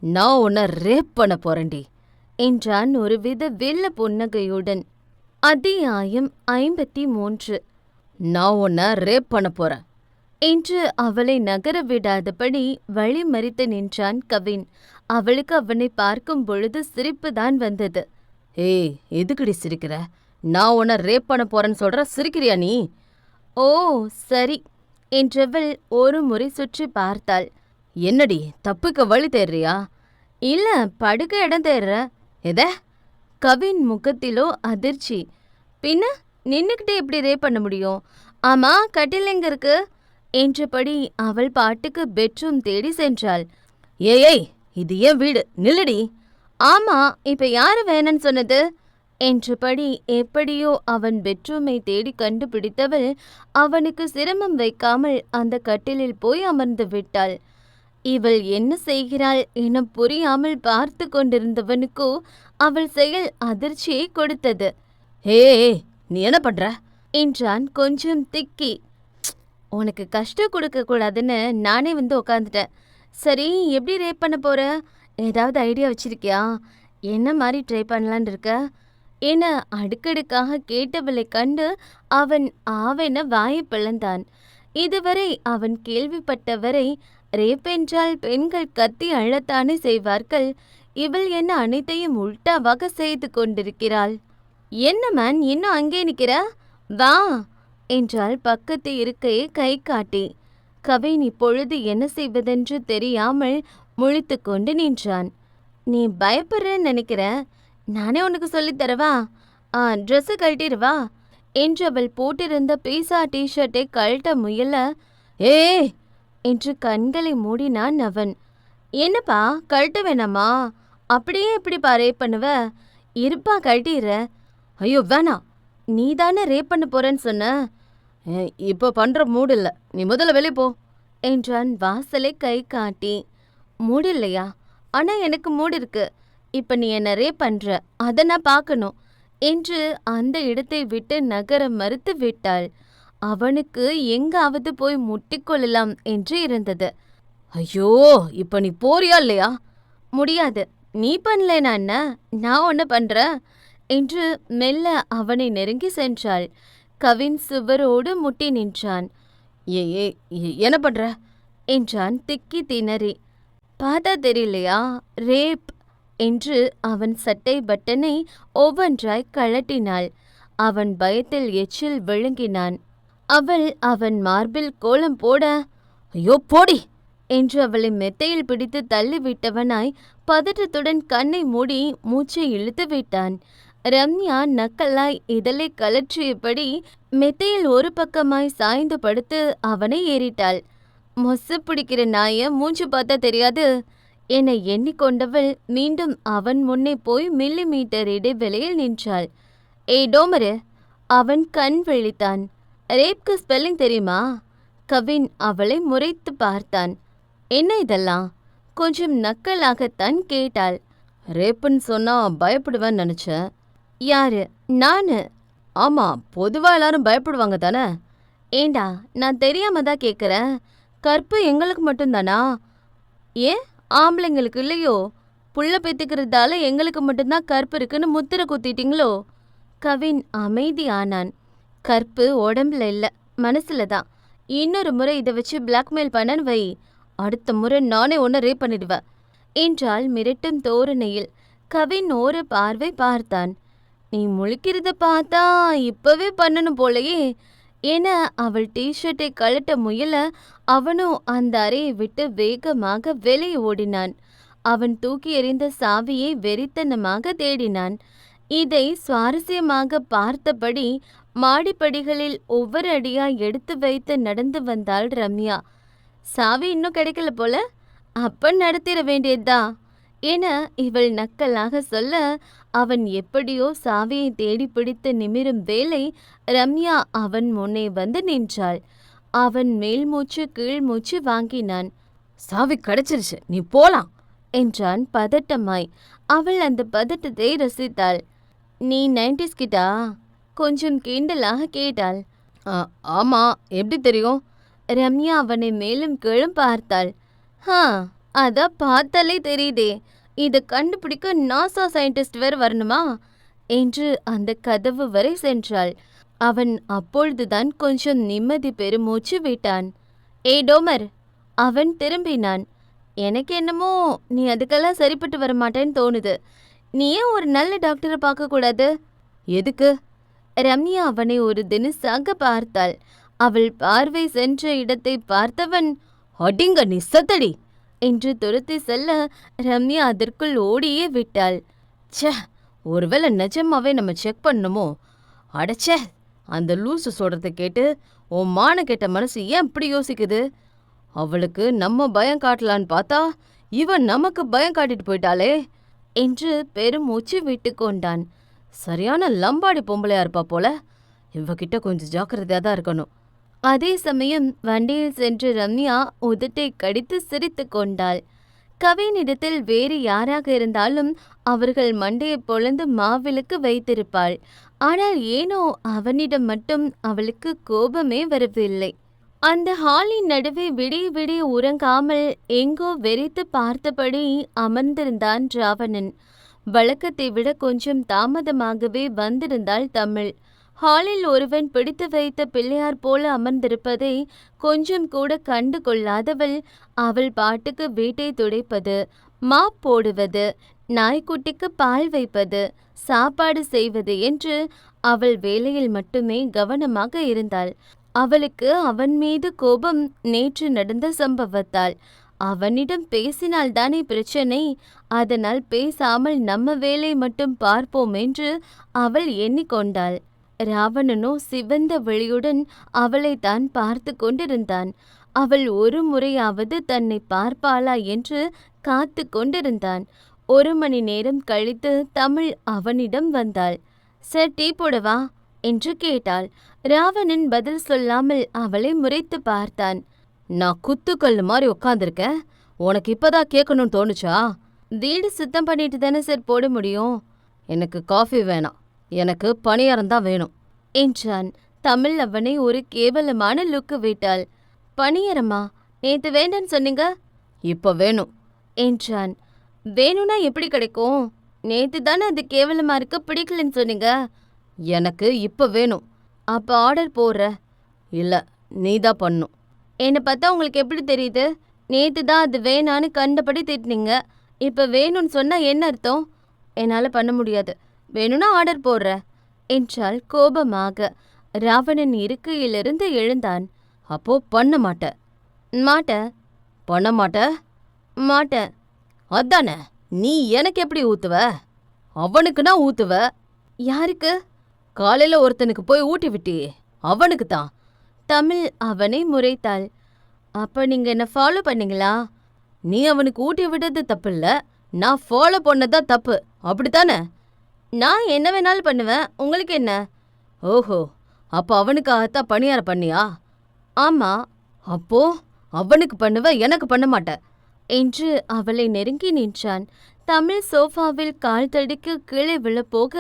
[SPEAKER 1] நான் உன்னை ரேப் பண்ண போறேன்டி என்றான் ஒருவித வெள்ள புன்னகையுடன். அத்தியாயம் 53. நான் உன்னை ரேப் பண்ண போறேன் என்று அவளை நகர விடாதபடி வழி மறித்து நின்றான் கவின். அவளுக்கு அவனை பார்க்கும் பொழுது சிரிப்புதான் வந்தது. ஏய், எதுக்குடி சிரிக்கிற? நான் உன்னை ரேப் பண்ண போறேன்னு சொல்ற, சிரிக்கிறியா நீ? ஓ சரி என்றவள் ஒரு முறை சுற்றி பார்த்தாள். என்னடி தப்புக்க வழி தேடுறியா? இல்ல, படுக்க இடம் தேடுற. எத? கவின் முகத்திலோ அதிர்ச்சி. பின்ன நின்னுக்கிட்டே எப்படி ரேப் பண்ண முடியும்? ஆமா, கட்டில் எங்க இருக்கு என்றபடி அவள் பாட்டுக்கு பெட்ரூம் தேடி சென்றாள். ஏய், இது ஏன் வீடு, நில்லுடி. ஆமா, இப்ப யாரு வேணும்னு சொன்னது என்றபடி எப்படியோ அவன் பெட்ரூமை தேடி கண்டுபிடித்தவள் அவனுக்கு சிரமம் வைக்காமல் அந்த கட்டிலில் போய் அமர்ந்து விட்டாள். இவள் என்ன செய்கிறாள் என புரியாமல் பார்த்து கொண்டிருந்தவனுக்கோ அவள் செயல் அதிர்ச்சியை கொடுத்தது. ஏய், நீ என்ன பண்ற என்றான் கொஞ்சம் திக்கி. உனக்கு கஷ்டம் கொடுக்க கூடாதுன்னு நானே வந்து உக்காந்துட்டேன். சரி, எப்படி ரேப் பண்ண போற? ஏதாவது ஐடியா வச்சிருக்கியா? என்ன மாதிரி ட்ரை பண்ணலான் இருக்க என அடுக்கடுக்காக கேட்டவளை கண்டு அவன் ஆவென வாயை பிளந்தான். இதுவரை அவன் கேள்விப்பட்டவரை ரேப் என்றால் பெண்கள் கத்தி அழத்தானே செய்வார்கள். இவள் என்ன அனைத்தையும் உல்டாவாக செய்து கொண்டிருக்கிறாள். என்ன மேன், இன்னும் அங்கே நிக்கிற? வா என்றாள் பக்கத்து இருக்கையை கை காட்டி. கவின் இப்பொழுது என்ன செய்வதென்று தெரியாமல் முழித்து கொண்டு நின்றான். நீ பயப்படுறன்னு நினைக்கிற, நானே உனக்கு சொல்லித்தரவா? ட்ரெஸ்ஸு கழட்டிடுவா என்று அவள் போட்டிருந்த பீஸா டிஷர்ட்டை கழட்ட முயல. ஏ என்று கண்களை மூடினான் அவன். என்னப்பா, கழட்ட வேணாமா? அப்படியே எப்படிப்பா ரேப் பண்ணுவ? இருப்பா, கழட்டிடுற. ஐயோ வேணாம், நீ தானே ரேப் பண்ண போறேன்னு சொன்ன. இப்போ பண்ற மூடு இல்லை, நீ முதல்ல வெளியே போ என்றான் வாசலை கை காட்டி. மூடு இல்லையா? ஆனா எனக்கு மூடு இருக்கு. இப்ப நீ என்ன ரேப் பண்ற, அதை நான் பார்க்கணும் என்று அந்த இடத்தை விட்டு நகர மறுத்து விட்டாள். அவனுக்கு எங்காவது போய் முட்டிக்கொள்ளலாம் என்று இருந்தது. ஐயோ, இப்ப நீ போறியா இல்லையா? முடியாது. நீ பண்ணலேனா என்ன, நான் ஒன்று பண்ற என்று மெல்ல அவனை நெருங்கி சென்றாள். கவின் சுவரோடு முட்டி நின்றான். ஏ ஏ என்ன பண்ற என்றான் திக்கி திணறி. பார்த்தா தெரியலையா, ரேப் என்று அவன் சட்டை பட்டனை ஒவ்வொன்றாய் கழட்டினாள். அவன் பயத்தில் எச்சில் விழுங்கினான். அவள் அவன் மார்பில் கோலம் போட, ஐயோ போடி என்று அவளை மெத்தையில் பிடித்து தள்ளிவிட்டவனாய் பதற்றத்துடன் கண்ணை மூடி மூச்சை இழுத்து விட்டான். ரம்யா நக்கலாய் இதழை கலற்றியபடி மெத்தையில் ஒரு பக்கமாய் சாய்ந்து படுத்து அவனை ஏறிட்டாள். மொசு பிடிக்கிற நாய மூச்சு பார்த்தா தெரியாது என எண்ணிக்கொண்டவள் மீண்டும் அவன் முன்னே போய் மில்லிமீட்டர் இடைவெளியில் நின்றாள். ஏய் டோமரு, அவன் கண் விழித்தான். ரேப்க்கு ஸ்பெல்லிங் தெரியுமா? கவின் அவளை முறைத்து பார்த்தான். என்ன இதெல்லாம்? கொஞ்சம் நக்கலாகத்தான் கேட்டாள். ரேப்புன்னு சொன்னா பயப்படுவேன்னு நினைச்சேன். யாரு? நானு? ஆமா, பொதுவா எல்லாரும் பயப்படுவாங்க தானே. ஏண்டா, நான் தெரியாம தான் கேட்குறேன். கற்பு எங்களுக்கு மட்டும்தானா? ஏன் ஆம்பளைங்களுக்கு இல்லையோ? புள்ள பெத்துக்கிறதால எங்களுக்கு மட்டும்தான் கற்பு இருக்குன்னு முத்திரை குத்திட்டீங்களோ? கவின் அமைதி ஆனான். கற்பு உடம்புல இல்ல, மனசுல தான். இன்னொரு முறை இதை வச்சு பிளாக்மெயில் பண்ணன்னு வை, அடுத்த முறை நானே உன்னை ரேப் பண்ணிடுவேன் என்றாள் மிரட்டும் தோரணையில். கவின் ஒரு பார்வை பார்த்தான். நீ முழிக்கிறத பார்த்தா இப்பவே பண்ணணும் போலையே என அவள் டிஷர்ட்டை கழட்ட முயல அவனும் அந்த அறையை விட்டு வேகமாக வெளியே ஓடினான். அவன் தூக்கி எறிந்த சாவியை வெறித்தனமாக தேடினான். இதை சுவாரஸ்யமாக பார்த்தபடி மாடிப்படிகளில் ஒவ்வொரு அடியா எடுத்து வைத்து நடந்து வந்தாள் ரம்யா. சாவி இன்னும் கிடைக்கல போல, அப்ப நடத்திட வேண்டியதுதான் என இவள் நக்கலாக சொல்ல, அவன் எப்படியோ சாவியை தேடி பிடித்து நிமிரும் வேளை ரம்யா அவன் முன்னே வந்து நின்றாள். அவன் மேல் மூச்சு கீழ் மூச்சு வாங்கினான். சாவி கிடைச்சிருச்சு, நீ போலாம் என்றான் பதட்டமாய். அவள் அந்த பதட்டத்தை ரசித்தாள். நீ 90s கிட்டா? கொஞ்சம் கிண்டலாக கேட்டாள். ஆமா, எப்படி தெரியும்? ரம்யா அவனை மேலும் கீழும் பார்த்தாள். அதான் பார்த்தாலே தெரியுதே, இதை கண்டுபிடிக்க நாசா சயின்டிஸ்ட் வேறு வரணுமா என்று அந்த கதவு வரை சென்றாள். அவன் அப்பொழுதுதான் கொஞ்சம் நிம்மதி பெருமூச்சு விட்டான். ஏய் டோமர், அவன் திரும்பினான். எனக்கு என்னமோ நீ அதுக்கெல்லாம் சரிப்பட்டு வரமாட்டேன்னு தோணுது. நீ ஏன் ஒரு நல்ல டாக்டரை பார்க்கக்கூடாது? எதுக்கு? ரம்யா அவனை ஒரு தினசாக பார்த்தாள். அவள் பார்வை சென்ற இடத்தை பார்த்தவன், அடிங்க நிசத்தடி என்று துரத்தி செல்ல ரம்யா அதற்குள் ஓடியே விட்டாள். ச்சே, ஒருவேளை நிஜமாவே நம்ம செக் பண்ணணுமோ? அடச்சே, அந்த லூசு சொல்றத கேட்டு உன் மான கேட்ட மனசு ஏன் இப்படி யோசிக்குது? அவளுக்கு நம்ம பயம் காட்டலான்னு பார்த்தா இவன் நமக்கு பயம் காட்டிட்டு போயிட்டாளே என்று பெருமூச்சு விட்டு கொண்டான். சரியான லம்பாடி பொம்பளையா இருப்பா போல. இவகிட்ட கொஞ்சம் ஜாக்கிரதையா தான் இருக்கணும். அதே சமயம் வண்டியில் சென்று ரம்யா உதட்டை கடித்து சிரித்து கொண்டாள். கவினிடத்தில் வேறு யாராக இருந்தாலும் அவர்கள் மண்டையை பொழந்து மாவிலுக்கு வைத்திருப்பாள். ஆனால் ஏனோ அவனிடம் மட்டும் அவளுக்கு கோபமே வரவில்லை. அந்த ஹாலின் நடுவே விடிய விடிய உறங்காமல் எங்கோ வெறித்து பார்த்தபடி அமர்ந்திருந்தான் ராவணன். வழக்கத்தை விட கொஞ்சம் தாமதமாகவே வந்திருந்தாள் தமிழ். ஹாலில் ஒருவன் பிடித்து வைத்த பிள்ளையார் போல அமர்ந்திருப்பதை கொஞ்சம் கூட கண்டு கொள்ளாதவள் அவள் பாட்டுக்கு வீட்டை துடைப்பது, மாப் போடுவது, நாய்க்குட்டிக்கு பால் வைப்பது, சாப்பாடு செய்வது என்று அவள் வேலையில் மட்டுமே கவனமாக இருந்தாள். அவளுக்கு அவன் மீது கோபம் நேற்று நடந்த சம்பவத்தால். அவனிடம் பேசினால்தானே பிரச்சனை, அதனால் பேசாமல் நம்ம வேலை மட்டும் பார்ப்போம் என்று அவள் எண்ணிக்கொண்டாள். ராவணனோ சிவந்த விழியுடன் அவளைத்தான் பார்த்து கொண்டிருந்தான். அவள் ஒரு முறையாவது தன்னை பார்ப்பாளா என்று காத்து கொண்டிருந்தான். 1 மணி நேரம் கழித்து தமிழ் அவனிடம் வந்தாள். சார், டீ போடவா என்று கேட்டாள். ராவணன் பதில் சொல்லாமல் அவளை முறைத்து பார்த்தான். நான் குத்துக்கல் மாதிரி உட்காந்துருக்கேன், உனக்கு இப்பதான் கேட்கணும்னு தோணுச்சா? வீடு சுத்தம் பண்ணிட்டு தானே சார் போட முடியும். எனக்கு காஃபி வேணாம், எனக்கு பணியாரம் தான் வேணும் என்றான். தமிழ் அவனை ஒரு கேவலமான லுக்கு விட்டாள். பணியாரமா? நேத்து வேண்டான்னு சொன்னீங்க, இப்ப வேணும் என்றான். வேணும்னா எப்படி கிடைக்கும்? நேத்து தானே அது கேவலமா இருக்கு, பிடிக்கலன்னு சொன்னீங்க. எனக்கு இப்ப வேணும். அப்ப ஆர்டர் போடுற. இல்ல, நீதான் பண்ணும். என்னை பார்த்தா உங்களுக்கு எப்படி தெரியுது? நேத்து தான் அது வேணான்னு கண்டபடி திட்டினீங்க. இப்ப வேணும்னு சொன்னா என்ன அர்த்தம்? என்னால பண்ண முடியாது. வேணும்னா ஆர்டர் போடுற என்றாள் கோபமாக. ராவணன் இருக்கையிலிருந்து எழுந்தான். அப்போ பண்ண மாட்ட? மாட்ட. பண்ண மாட்ட? மாட்டேன். அதானே, நீ எனக்கு எப்படி ஊத்துவ? அவனுக்குன்னா ஊத்துவ. யாருக்கு? காலையில ஒருத்தனுக்கு போய் ஊட்டி விட்டியே, அவனுக்கு தான். தமிழ் அவனை முறைத்தாள். அப்ப நீங்க என்ன ஃபாலோ பண்ணீங்களா? நீ அவனுக்கு ஊட்டி விடுறது தப்பு இல்ல, நான் ஃபாலோ பண்ணதான் தப்பு, அப்படித்தானே? நான் என்ன வேணாலும் பண்ணுவேன், உங்களுக்கு என்ன? ஓஹோ, அப்ப அவனுக்காகத்தான் பணியார பண்ணியா? ஆமா. அப்போ அவனுக்கு பண்ணுவ, எனக்கு பண்ண மாட்ட என்று அவளை நெருங்கி நின்றான். தமிழ் சோஃபாவில் கால் தடிக்கு கீழே விழப்போக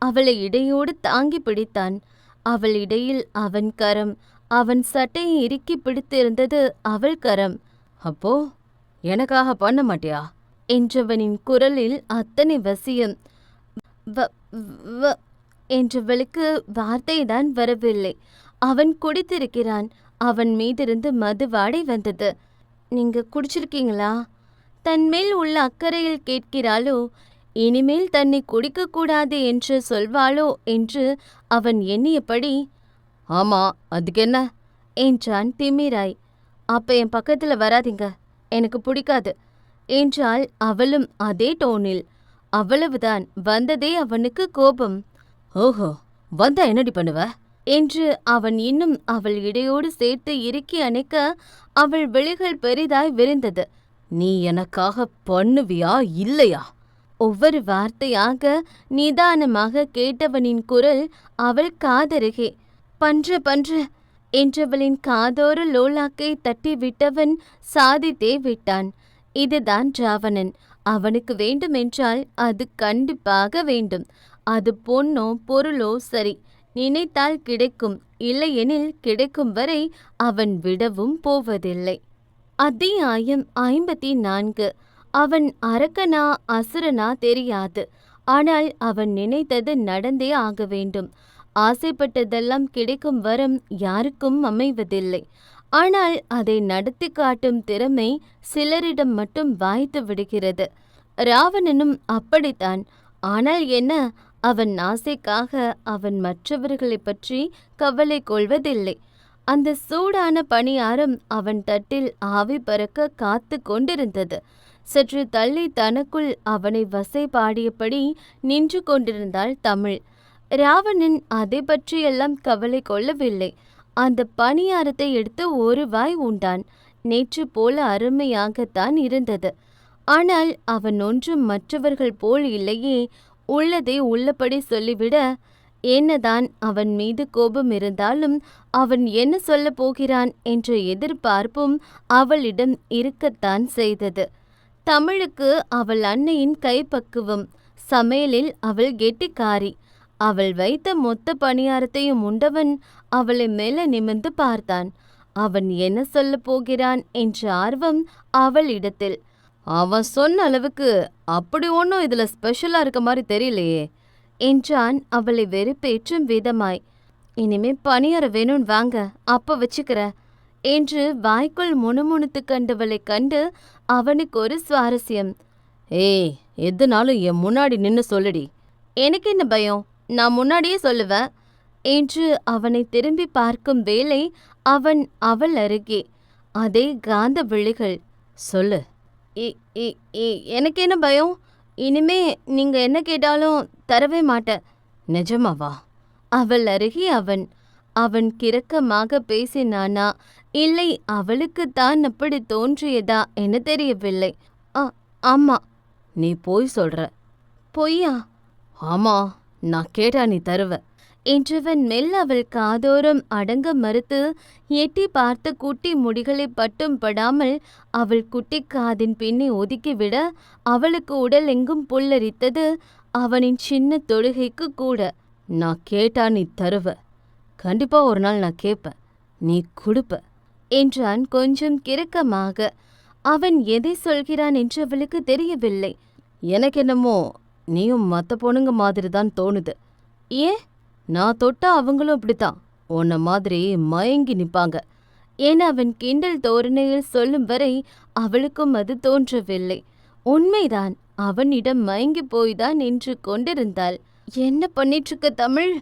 [SPEAKER 1] அவளை இடையோடு தாங்கி பிடித்தான். அவள் இடையில் அவன் கரம், அவன் சட்டையை இறுக்கி பிடித்திருந்தது அவள் கரம். அப்போ எனக்காக பண்ண மாட்டியா என்றவனின் குரலில் அத்தனை வசியம். என்றவளுக்கு வார்த்தைதான் வரவில்லை. அவன் குடித்திருக்கிறான். அவன் மீதிருந்து மது வாடை வந்தது. நீங்க குடிச்சிருக்கீங்களா? தன்மேல் உள்ள அக்கறையில் கேட்கிறாளோ, இனிமேல் தன்னை குடிக்கக்கூடாது என்று சொல்வாளோ என்று அவன் எண்ணியபடி, ஆமா, அதுக்கு என்ன என்றான் திமிராய். அப்ப என் பக்கத்துல வராதிங்க, எனக்கு பிடிக்காது என்றாள் அவளும் அதே டோனில். அவ்வளவுதான். வந்ததே அவனுக்கு கோபம். ஓஹோ, வந்தா என்னடி பண்ணுவ என்று அவன் இன்னும் அவள் இடையோடு சேர்த்து இறுக்கி அணைக்க அவள் விழிகள் பெரிதாய் விரிந்தது. நீ எனக்காக பண்ணுவியா இல்லையா? ஒவ்வொரு வார்த்தையாக நிதானமாக கேட்டவனின் குரல் அவள் காதருகே. பன்ற என்றவளின் காதோர லோலாக்கை தட்டி விட்டவன் சாதித்தே விட்டான். இதுதான் ராவணன். அவனுக்கு வேண்டுமென்றால் அது கண்டிப்பாக வேண்டும். அது பொன்னோ பொருளோ சரி, நினைத்தால் கிடைக்கும், இல்லையெனில் கிடைக்கும் வரை அவன் விடவும் போவதில்லை. அத்தியாயம் 54. அவன் அரக்கனா அசுரனா தெரியாது. ஆனால் அவன் நினைத்தது நடந்தே ஆக வேண்டும். ஆசைப்பட்டதெல்லாம் கிடைக்கும் வரம் யாருக்கும் அமைவதில்லை. ஆனால் அதை நடத்தி காட்டும் திறமை சிலரிடம் மட்டும் வாய்த்து விடுகிறது. ராவணனும் அப்படித்தான். ஆனால் என்ன, அவன் ஆசைக்காக அவன் மற்றவர்களை பற்றி கவலை கொள்வதில்லை. அந்த சூடான பணியாரம் அவன் தட்டில் ஆவி பறக்க காத்து கொண்டிருந்தது. சற்று தள்ளி தனக்குள் அவனை வசை பாடியபடி நின்று கொண்டிருந்தாள் தமிழ். ராவணன் அதை பற்றியெல்லாம் கவலை கொள்ளவில்லை. அந்த பணியாரத்தை எடுத்து ஒரு வாய் உண்டான். நேற்று போல அருமையாகத்தான் இருந்தது. ஆனால் அவன் ஒன்றும் மற்றவர்கள் போல் இல்லையே. உள்ளதை உள்ளபடி சொல்லிவிட, என்னதான் அவன் மீது கோபம் இருந்தாலும் அவன் என்ன சொல்லப் போகிறான் என்ற எதிர்பார்ப்பும் அவளிடம் இருக்கத்தான் செய்தது. தமிழுக்கு அவள் அன்னையின் கைப்பக்குவம். சமையலில் அவள் கெட்டிக்காரி. அவள் வைத்த மொத்த பணியாரத்தையும் உண்டவன் அவளை மேல நிமிர்ந்து பார்த்தான். அவன் என்ன சொல்லப் போகிறான் என்ற ஆர்வம் அவளிடத்தில். அவன் சொன்ன அளவுக்கு அப்படி ஒன்றும் இதுல ஸ்பெஷலா இருக்க மாதிரி தெரியலையே என்றான் அவளை வெறுப்பேற்றும் விதமாய். இனிமே பணியார வேணும்னு வாங்க, அப்ப வச்சுக்கிற என்று வாய்க்குள் முணுமுணுத்து கண்டவளை கண்டு அவனுக்கு ஒரு சுவாரஸ்யம். ஏய், எதுனாலும் என் முன்னாடி நின்னு சொல்லுடி. எனக்கு என்ன பயம், நான் முன்னாடியே சொல்லுவேன் என்று அவனை திரும்பி பார்க்கும் வேளை அவன் அவள் அருகே. அதே காந்த விழிகள். சொல்லு. எனக்கு என்ன பயம்? இனிமே நீங்க என்ன கேட்டாலும் தரவே மாட்டேன். நிஜமாவா? அவள் அருகே அவன். அவன் கிரக்கமாக பேசினானா இல்லை அவளுக்குத்தான் அப்படி தோன்றியதா என தெரியவில்லை. ஆமா. நீ போய் சொல்ற. பொய்யா? ஆமா, நான் கேட்டா நீ தருவ என்றவன் மெல்ல அவள் காதோரம் அடங்க மறுத்து எட்டி பார்த்த குட்டி முடிகளை பட்டும் படாமல் அவள் குட்டி காதின் பின்னே ஒதுக்கிவிட அவளுக்கு உடல் எங்கும் புல்லரித்தது. அவனின் சின்ன தொடுகைக்கு கூட. நான் கேட்டா நீ தருவ, கண்டிப்பா ஒரு நாள் நான் கேட்பேன், நீ கொடுப்ப என்றான் கொஞ்சம் கிறுக்கமாக. அவன் எதை சொல்கிறான் என்று அவளுக்கு தெரியவில்லை. எனக்கு என்னமோ நீயும் மற்ற பொண்ணுங்க மாதிரி தான் தோணுது. ஏன்? நான் தொட்டா அவங்களும் அப்படித்தான் உன்ன மாதிரி மயங்கி நிப்பாங்க என அவன் கிண்டல் தோரணையில் சொல்லும் வரை அவளுக்கும் அது தோன்றவில்லை. உண்மைதான், அவனிடம் மயங்கி போய்தான் நின்று கொண்டிருந்தாள். என்ன பண்ணிட்டு இருக்க தமிழ்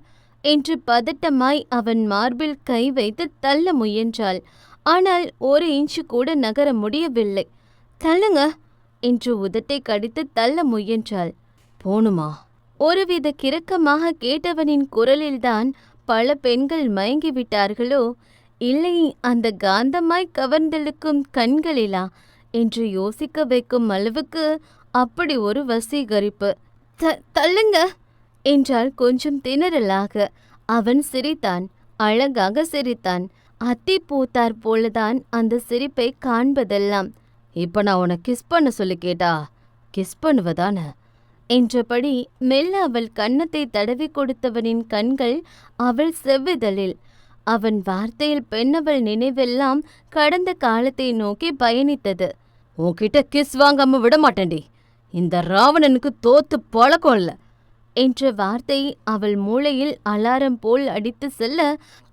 [SPEAKER 1] என்று பதட்டமாய் அவன் மார்பில் கை வைத்து தள்ள முயன்றாள். ஆனால் ஒரு இன்ச்சு கூட நகர முடியவில்லை. தள்ளுங்க என்று உதட்டை கடித்து தள்ள முயன்றாள். போணுமா? ஒருவித கிறக்கமாக கேட்டவனின் குரலில்தான் பல பெண்கள் மயங்கிவிட்டார்களோ, இல்லை அந்த காந்தமாய் கவர்ந்தெழுக்கும் கண்களிலா என்று யோசிக்க வைக்கும் அளவுக்கு அப்படி ஒரு வசீகரிப்பு. தள்ளுங்க என்றால் கொஞ்சம் திணறலாக. அவன் சிரித்தான், அழகாக சிரித்தான். அத்தி பூத்தார் போலதான் அந்த சிரிப்பை காண்பதெல்லாம். இப்ப நான் உன்னை கிஸ் பண்ண சொல்லி கேட்டா கிஸ் பண்ணுவதான என்றபடி மெல்ல அவள் கன்னத்தை தடவி கொடுத்தவனின் கண்கள் அவள் செவ்விதழில். அவன் வார்த்தையில் பெண்ணவள் நினைவெல்லாம் கடந்த காலத்தை நோக்கி பயணித்தது. உன்கிட்ட கிஸ் வாங்காம விட மாட்டேன்டி, இந்த ராவணனுக்கு தோத்து பழக்கம் இல்ல என்ற வார்த்தை அவள் மூளையில் அலாரம் போல் அடித்து செல்ல,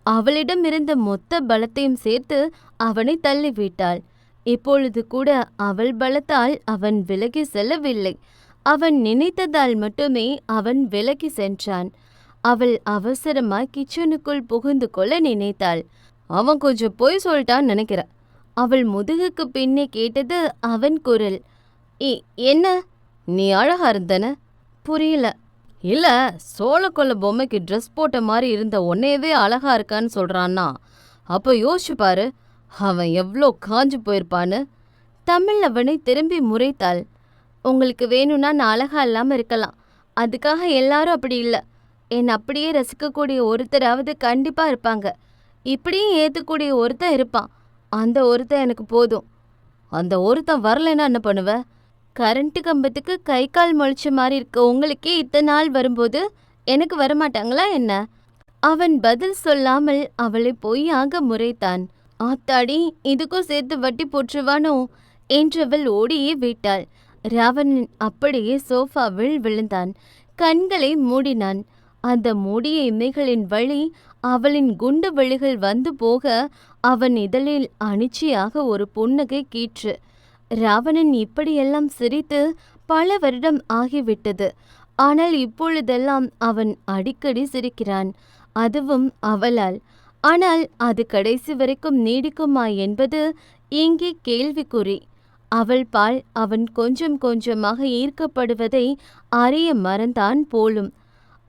[SPEAKER 1] அவளிடம் இருந்த மொத்த பலத்தையும் சேர்த்து அவனை தள்ளிவிட்டாள். இப்பொழுது கூட அவள் பலத்தால் அவன் விலகி செல்லவில்லை. அவன் நினைத்ததால் மட்டுமே அவன் விலகி சென்றான். அவள் அவசரமாய் கிச்சனுக்குள் புகுந்து கொள்ள நினைத்தாள். அவன் கொஞ்சம் பொய் சொல்லிட்டான்னு நினைக்கிற. அவள் முதுகுக்கு பின்னே கேட்டது அவன் குரல். என்ன, நீ அழகா இருந்தன? புரியல. இல்ல, சோளக்கொல்ல பொம்மைக்கு ட்ரெஸ் போட்ட மாதிரி இருந்த உன்னையவே அழகா இருக்கான்னு சொல்றான்னா அப்போ யோசிச்சு பாரு அவன் எவ்வளோ காஞ்சு போயிருப்பான்னு. தமிழ் அவனை திரும்பி முறைத்தாள். உங்களுக்கு வேணும்னா நான் அழகா இல்லாமல் இருக்கலாம், அதுக்காக எல்லாரும் அப்படி இல்லை. என்னை அப்படியே ரசிக்கக்கூடிய ஒருத்தராவது கண்டிப்பாக இருப்பாங்க. இப்படியும் ஏற்றுக்கூடிய ஒருத்தன் இருப்பான். அந்த ஒருத்தன் எனக்கு போதும். அந்த ஒருத்தன் வரலைன்னா என்ன பண்ணுவ? கரண்ட்டு கம்பத்துக்கு கை கால் முளைச்ச மாதிரி இருக்க உங்களுக்கே இத்தனை நாள் வரும்போது எனக்கு வரமாட்டாங்களா என்ன? அவன் பதில் சொல்லாமல் அவளை பொய்யாக முறைத்தான். ஆத்தாடி, இதுக்கும் சேர்த்து வட்டி போற்றுவானோ என்றவள் ஓடியே விட்டாள். ராவணன் அப்படியே சோஃபாவில் விழுந்தான். கண்களை மூடினான். அந்த மூடிய இமைகளின் வழி அவளின் குண்டு வழிகள் வந்து போக அவன் இதழில் அனிச்சையாக ஒரு புன்னகை கீற்று. ராவணன் இப்படியெல்லாம் சிரித்து பல வருடம் ஆகிவிட்டது. ஆனால் இப்பொழுதெல்லாம் அவன் அடிக்கடி சிரிக்கிறான், அதுவும் அவளால். ஆனால் அது கடைசி வரைக்கும் நீடிக்குமா என்பது இங்கே கேள்விக்குறி. அவள் பால் அவன் கொஞ்சம் கொஞ்சமாக ஈர்க்கப்படுவதை அறிய மறந்தான் போலும்.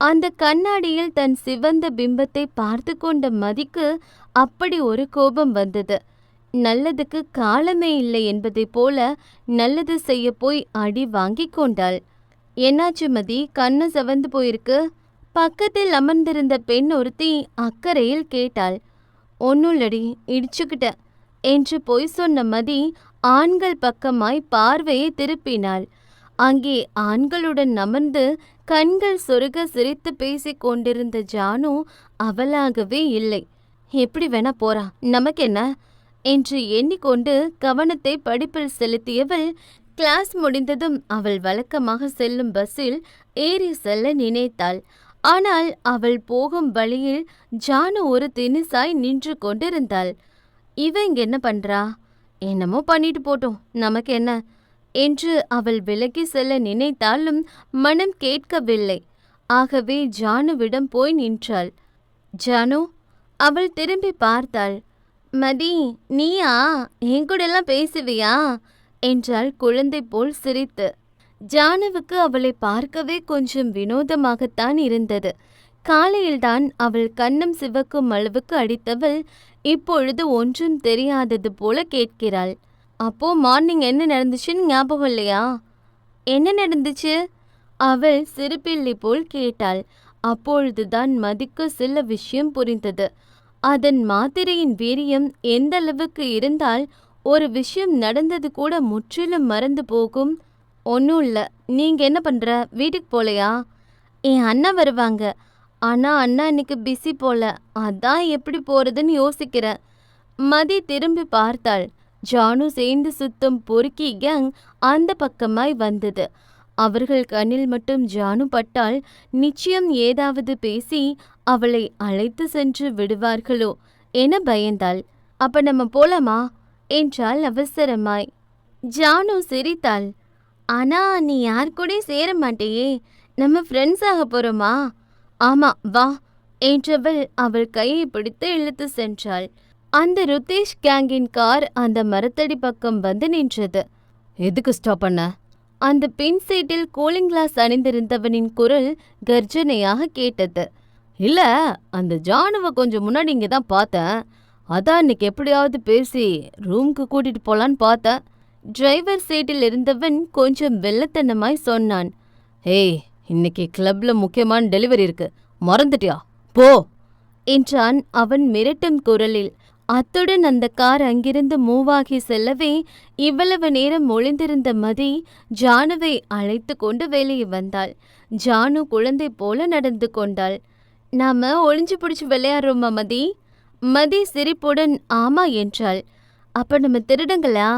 [SPEAKER 1] அந்த கண்ணாடியில் தன் சிவந்த பிம்பத்தை பார்த்து கொண்ட மதிக்கு அப்படி ஒரு கோபம் வந்தது. நல்லதுக்கு காலமே இல்லை என்பதை போல நல்லது செய்ய போய் அடி வாங்கி கொண்டாள். என்னாச்சு மதி, கண்ணு செவந்து போயிருக்கு? பக்கத்தில் அமர்ந்திருந்த பெண் ஒருத்தி அக்கறையில் கேட்டாள். ஒன்னுள்ளடி, இடிச்சுக்கிட்ட என்று பொய் சொன்ன மதி ஆண்கள் பக்கமாய் பார்வையை திருப்பினாள். அங்கே ஆண்களுடன் அமர்ந்து கண்கள் சொருக சிரித்து பேசிக் கொண்டிருந்த ஜானு அவளாகவே இல்லை. எப்படி வேணா போறா, நமக்கென்ன என்று எண்ணிக்கொண்டு கவனத்தை படிப்பில் செலுத்தியவள் கிளாஸ் முடிந்ததும் அவள் வழக்கமாக செல்லும் பஸ்ஸில் ஏறி செல்ல நினைத்தாள். ஆனால் அவள் போகும் வழியில் ஜானு ஒரு தினுசாய் நின்று கொண்டிருந்தாள். இவங்க என்ன பண்றா? என்னமோ பண்ணிட்டு போட்டோம், நமக்கு என்ன என்று அவள் விலகி செல்ல நினைத்தாலும் மனம் கேட்கவில்லை. ஆகவே ஜானுவிடம் போய் நின்றாள். ஜானு, அவள் திரும்பி பார்த்தாள். மதி, நீயா? என் கூடலாம் பேசுவியா என்றாள் குழந்தை போல் சிரித்து. ஜானுவுக்கு அவளை பார்க்கவே கொஞ்சம் வினோதமாகத்தான் இருந்தது. காலையில்தான் அவள் கன்னம் சிவக்கும் அளவுக்கு அடித்தவள் இப்பொழுது ஒன்றும் தெரியாதது போல கேட்கிறாள். அப்போ மார்னிங் என்ன நடந்துச்சுன்னு ஞாபகம் இல்லையா? என்ன நடந்துச்சு? அவள் சிறுபிள்ளை போல் கேட்டாள். அப்பொழுதுதான் மதிக்கு சில விஷயம் புரிந்தது. அதன் மாத்திரையின் வீரியம் எந்த அளவுக்கு இருந்தால் ஒரு விஷயம் நடந்தது கூட முற்றிலும் மறந்து போகும். ஒன்றும் இல்லை, நீங்க என்ன பண்ற? வீட்டுக்கு போலையா? என் அண்ணா வருவாங்க, ஆனா அண்ணா இன்னைக்கு பிஸி போல, அதான் எப்படி போறதுன்னு யோசிக்கிறேன். மதி திரும்பி பார்த்தாள். ஜானு சேர்ந்து சுத்தும் பொறுக்கி கேங் அந்த பக்கமாய் வந்தது. அவர்கள் கண்ணில் மட்டும் ஜானு பட்டால் நிச்சயம் ஏதாவது பேசி அவளை அழைத்து சென்று விடுவார்களோ என பயந்தாள். அப்ப நம்ம போலாமா என்றாள் அவசரமாய். ஜானு சிரித்தாள். ஆனா நீ யார் கூட சேர மாட்டேயே, நம்ம ஃப்ரெண்ட்ஸ் ஆக போறோமா? ஆமா வா என்றவள் அவள் கையை பிடித்து இழுத்து சென்றாள். அந்த ருத்தேஷ் கேங்கின் கார் அந்த மரத்தடி பக்கம் வந்து நின்றது. எதுக்கு ஸ்டாப் பண்ண? அந்த பின் சீட்டில் கூலிங் கிளாஸ் அணிந்திருந்தவனின் குரல் கர்ஜனையாக கேட்டது. இல்ல, அந்த ஜானுவை கொஞ்சம் முன்னாடி இங்கே தான் பார்த்தேன். அதான் இன்னைக்கு எப்படியாவது பேசி ரூம்க்கு கூட்டிட்டு போலான்னு பார்த்தேன். டிரைவர் சீட்டில் இருந்தவன் கொஞ்சம் வெள்ளத்தனமாய் சொன்னான். ஏய், இன்னைக்கு கிளப்ல முக்கியமான டெலிவரி இருக்கு, மறந்துட்டியா? போ என்றான் அவன் மிரட்டும் குரலில். அத்துடன் அந்த கார் அங்கிருந்து மூவாகி செல்லவே இவ்வளவு நேரம் ஒளிந்திருந்த மதி ஜானுவை அழைத்து கொண்டு வெளியே வந்தாள். ஜானு குழந்தை போல நடந்து கொண்டாள். நாம ஒளிஞ்சு பிடிச்சு விளையாடுறோமா மதி? மதி சிரிப்புடன் ஆமா என்றாள். அப்ப நம்ம திருடங்களா?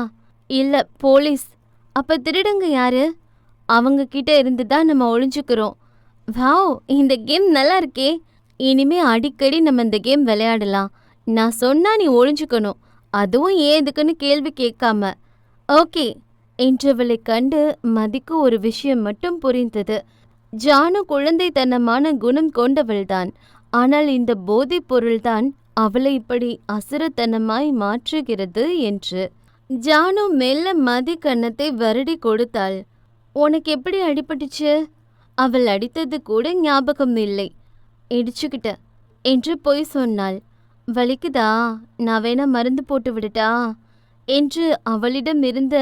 [SPEAKER 1] இல்ல, போலீஸ். அப்ப திருடங்க யாரு? அவங்க கிட்ட இருந்து தான் நம்ம ஒளிஞ்சுக்கிறோம். வாவ், இந்த கேம் நல்லா இருக்கே. இனிமே அடிக்கடி நம்ம இந்த கேம் விளையாடலாம். நான் சொன்னா நீ ஒளிஞ்சுக்கணும், அதுவும் ஏதுக்குன்னு கேள்வி கேட்காம. ஓகே என்றவளை கண்டு மதிக்கு ஒரு விஷயம் மட்டும் புரிந்தது. ஜானு குழந்தைத்தனமான குணம் கொண்டவள்தான். ஆனால் இந்த போதைப் பொருள்தான் அவளை இப்படி அசுரத்தனமாய் மாற்றுகிறது என்று. ஜானு மெல்ல மதி கன்னத்தை வருடி கொடுத்தாள். உனக்கு எப்படி அடிபட்டுச்சு? அவள் அடித்தது கூட ஞாபகம் இல்லை. இடிச்சுக்கிட்ட என்று பொய் சொன்னாள். வலிக்குதா? நான் வேணா மருந்து போட்டு விடட்டா என்று அவளிடம் இருந்த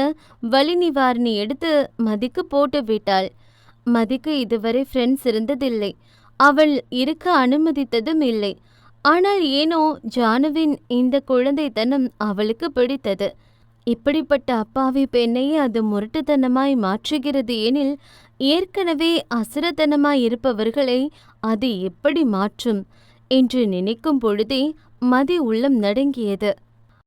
[SPEAKER 1] வலி நிவாரணி எடுத்து மதிக்கு போட்டு விட்டாள். மதிக்கு இதுவரை ஃப்ரெண்ட்ஸ் இருந்ததில்லை, அவள் இருக்க அனுமதித்ததும் இல்லை. ஆனால் ஏனோ ஜானுவின் இந்த குழந்தைத்தனம் அவளுக்கு பிடித்தது. இப்படிப்பட்ட அப்பாவி பெண்ணையே அது முரட்டுத்தனமாய் மாற்றுகிறது எனில், ஏற்கனவே அசுரத்தனமாய் இருப்பவர்களை அது எப்படி மாற்றும் என்று நினைக்கும் பொழுதே மதி உள்ளம் நடுங்கியது.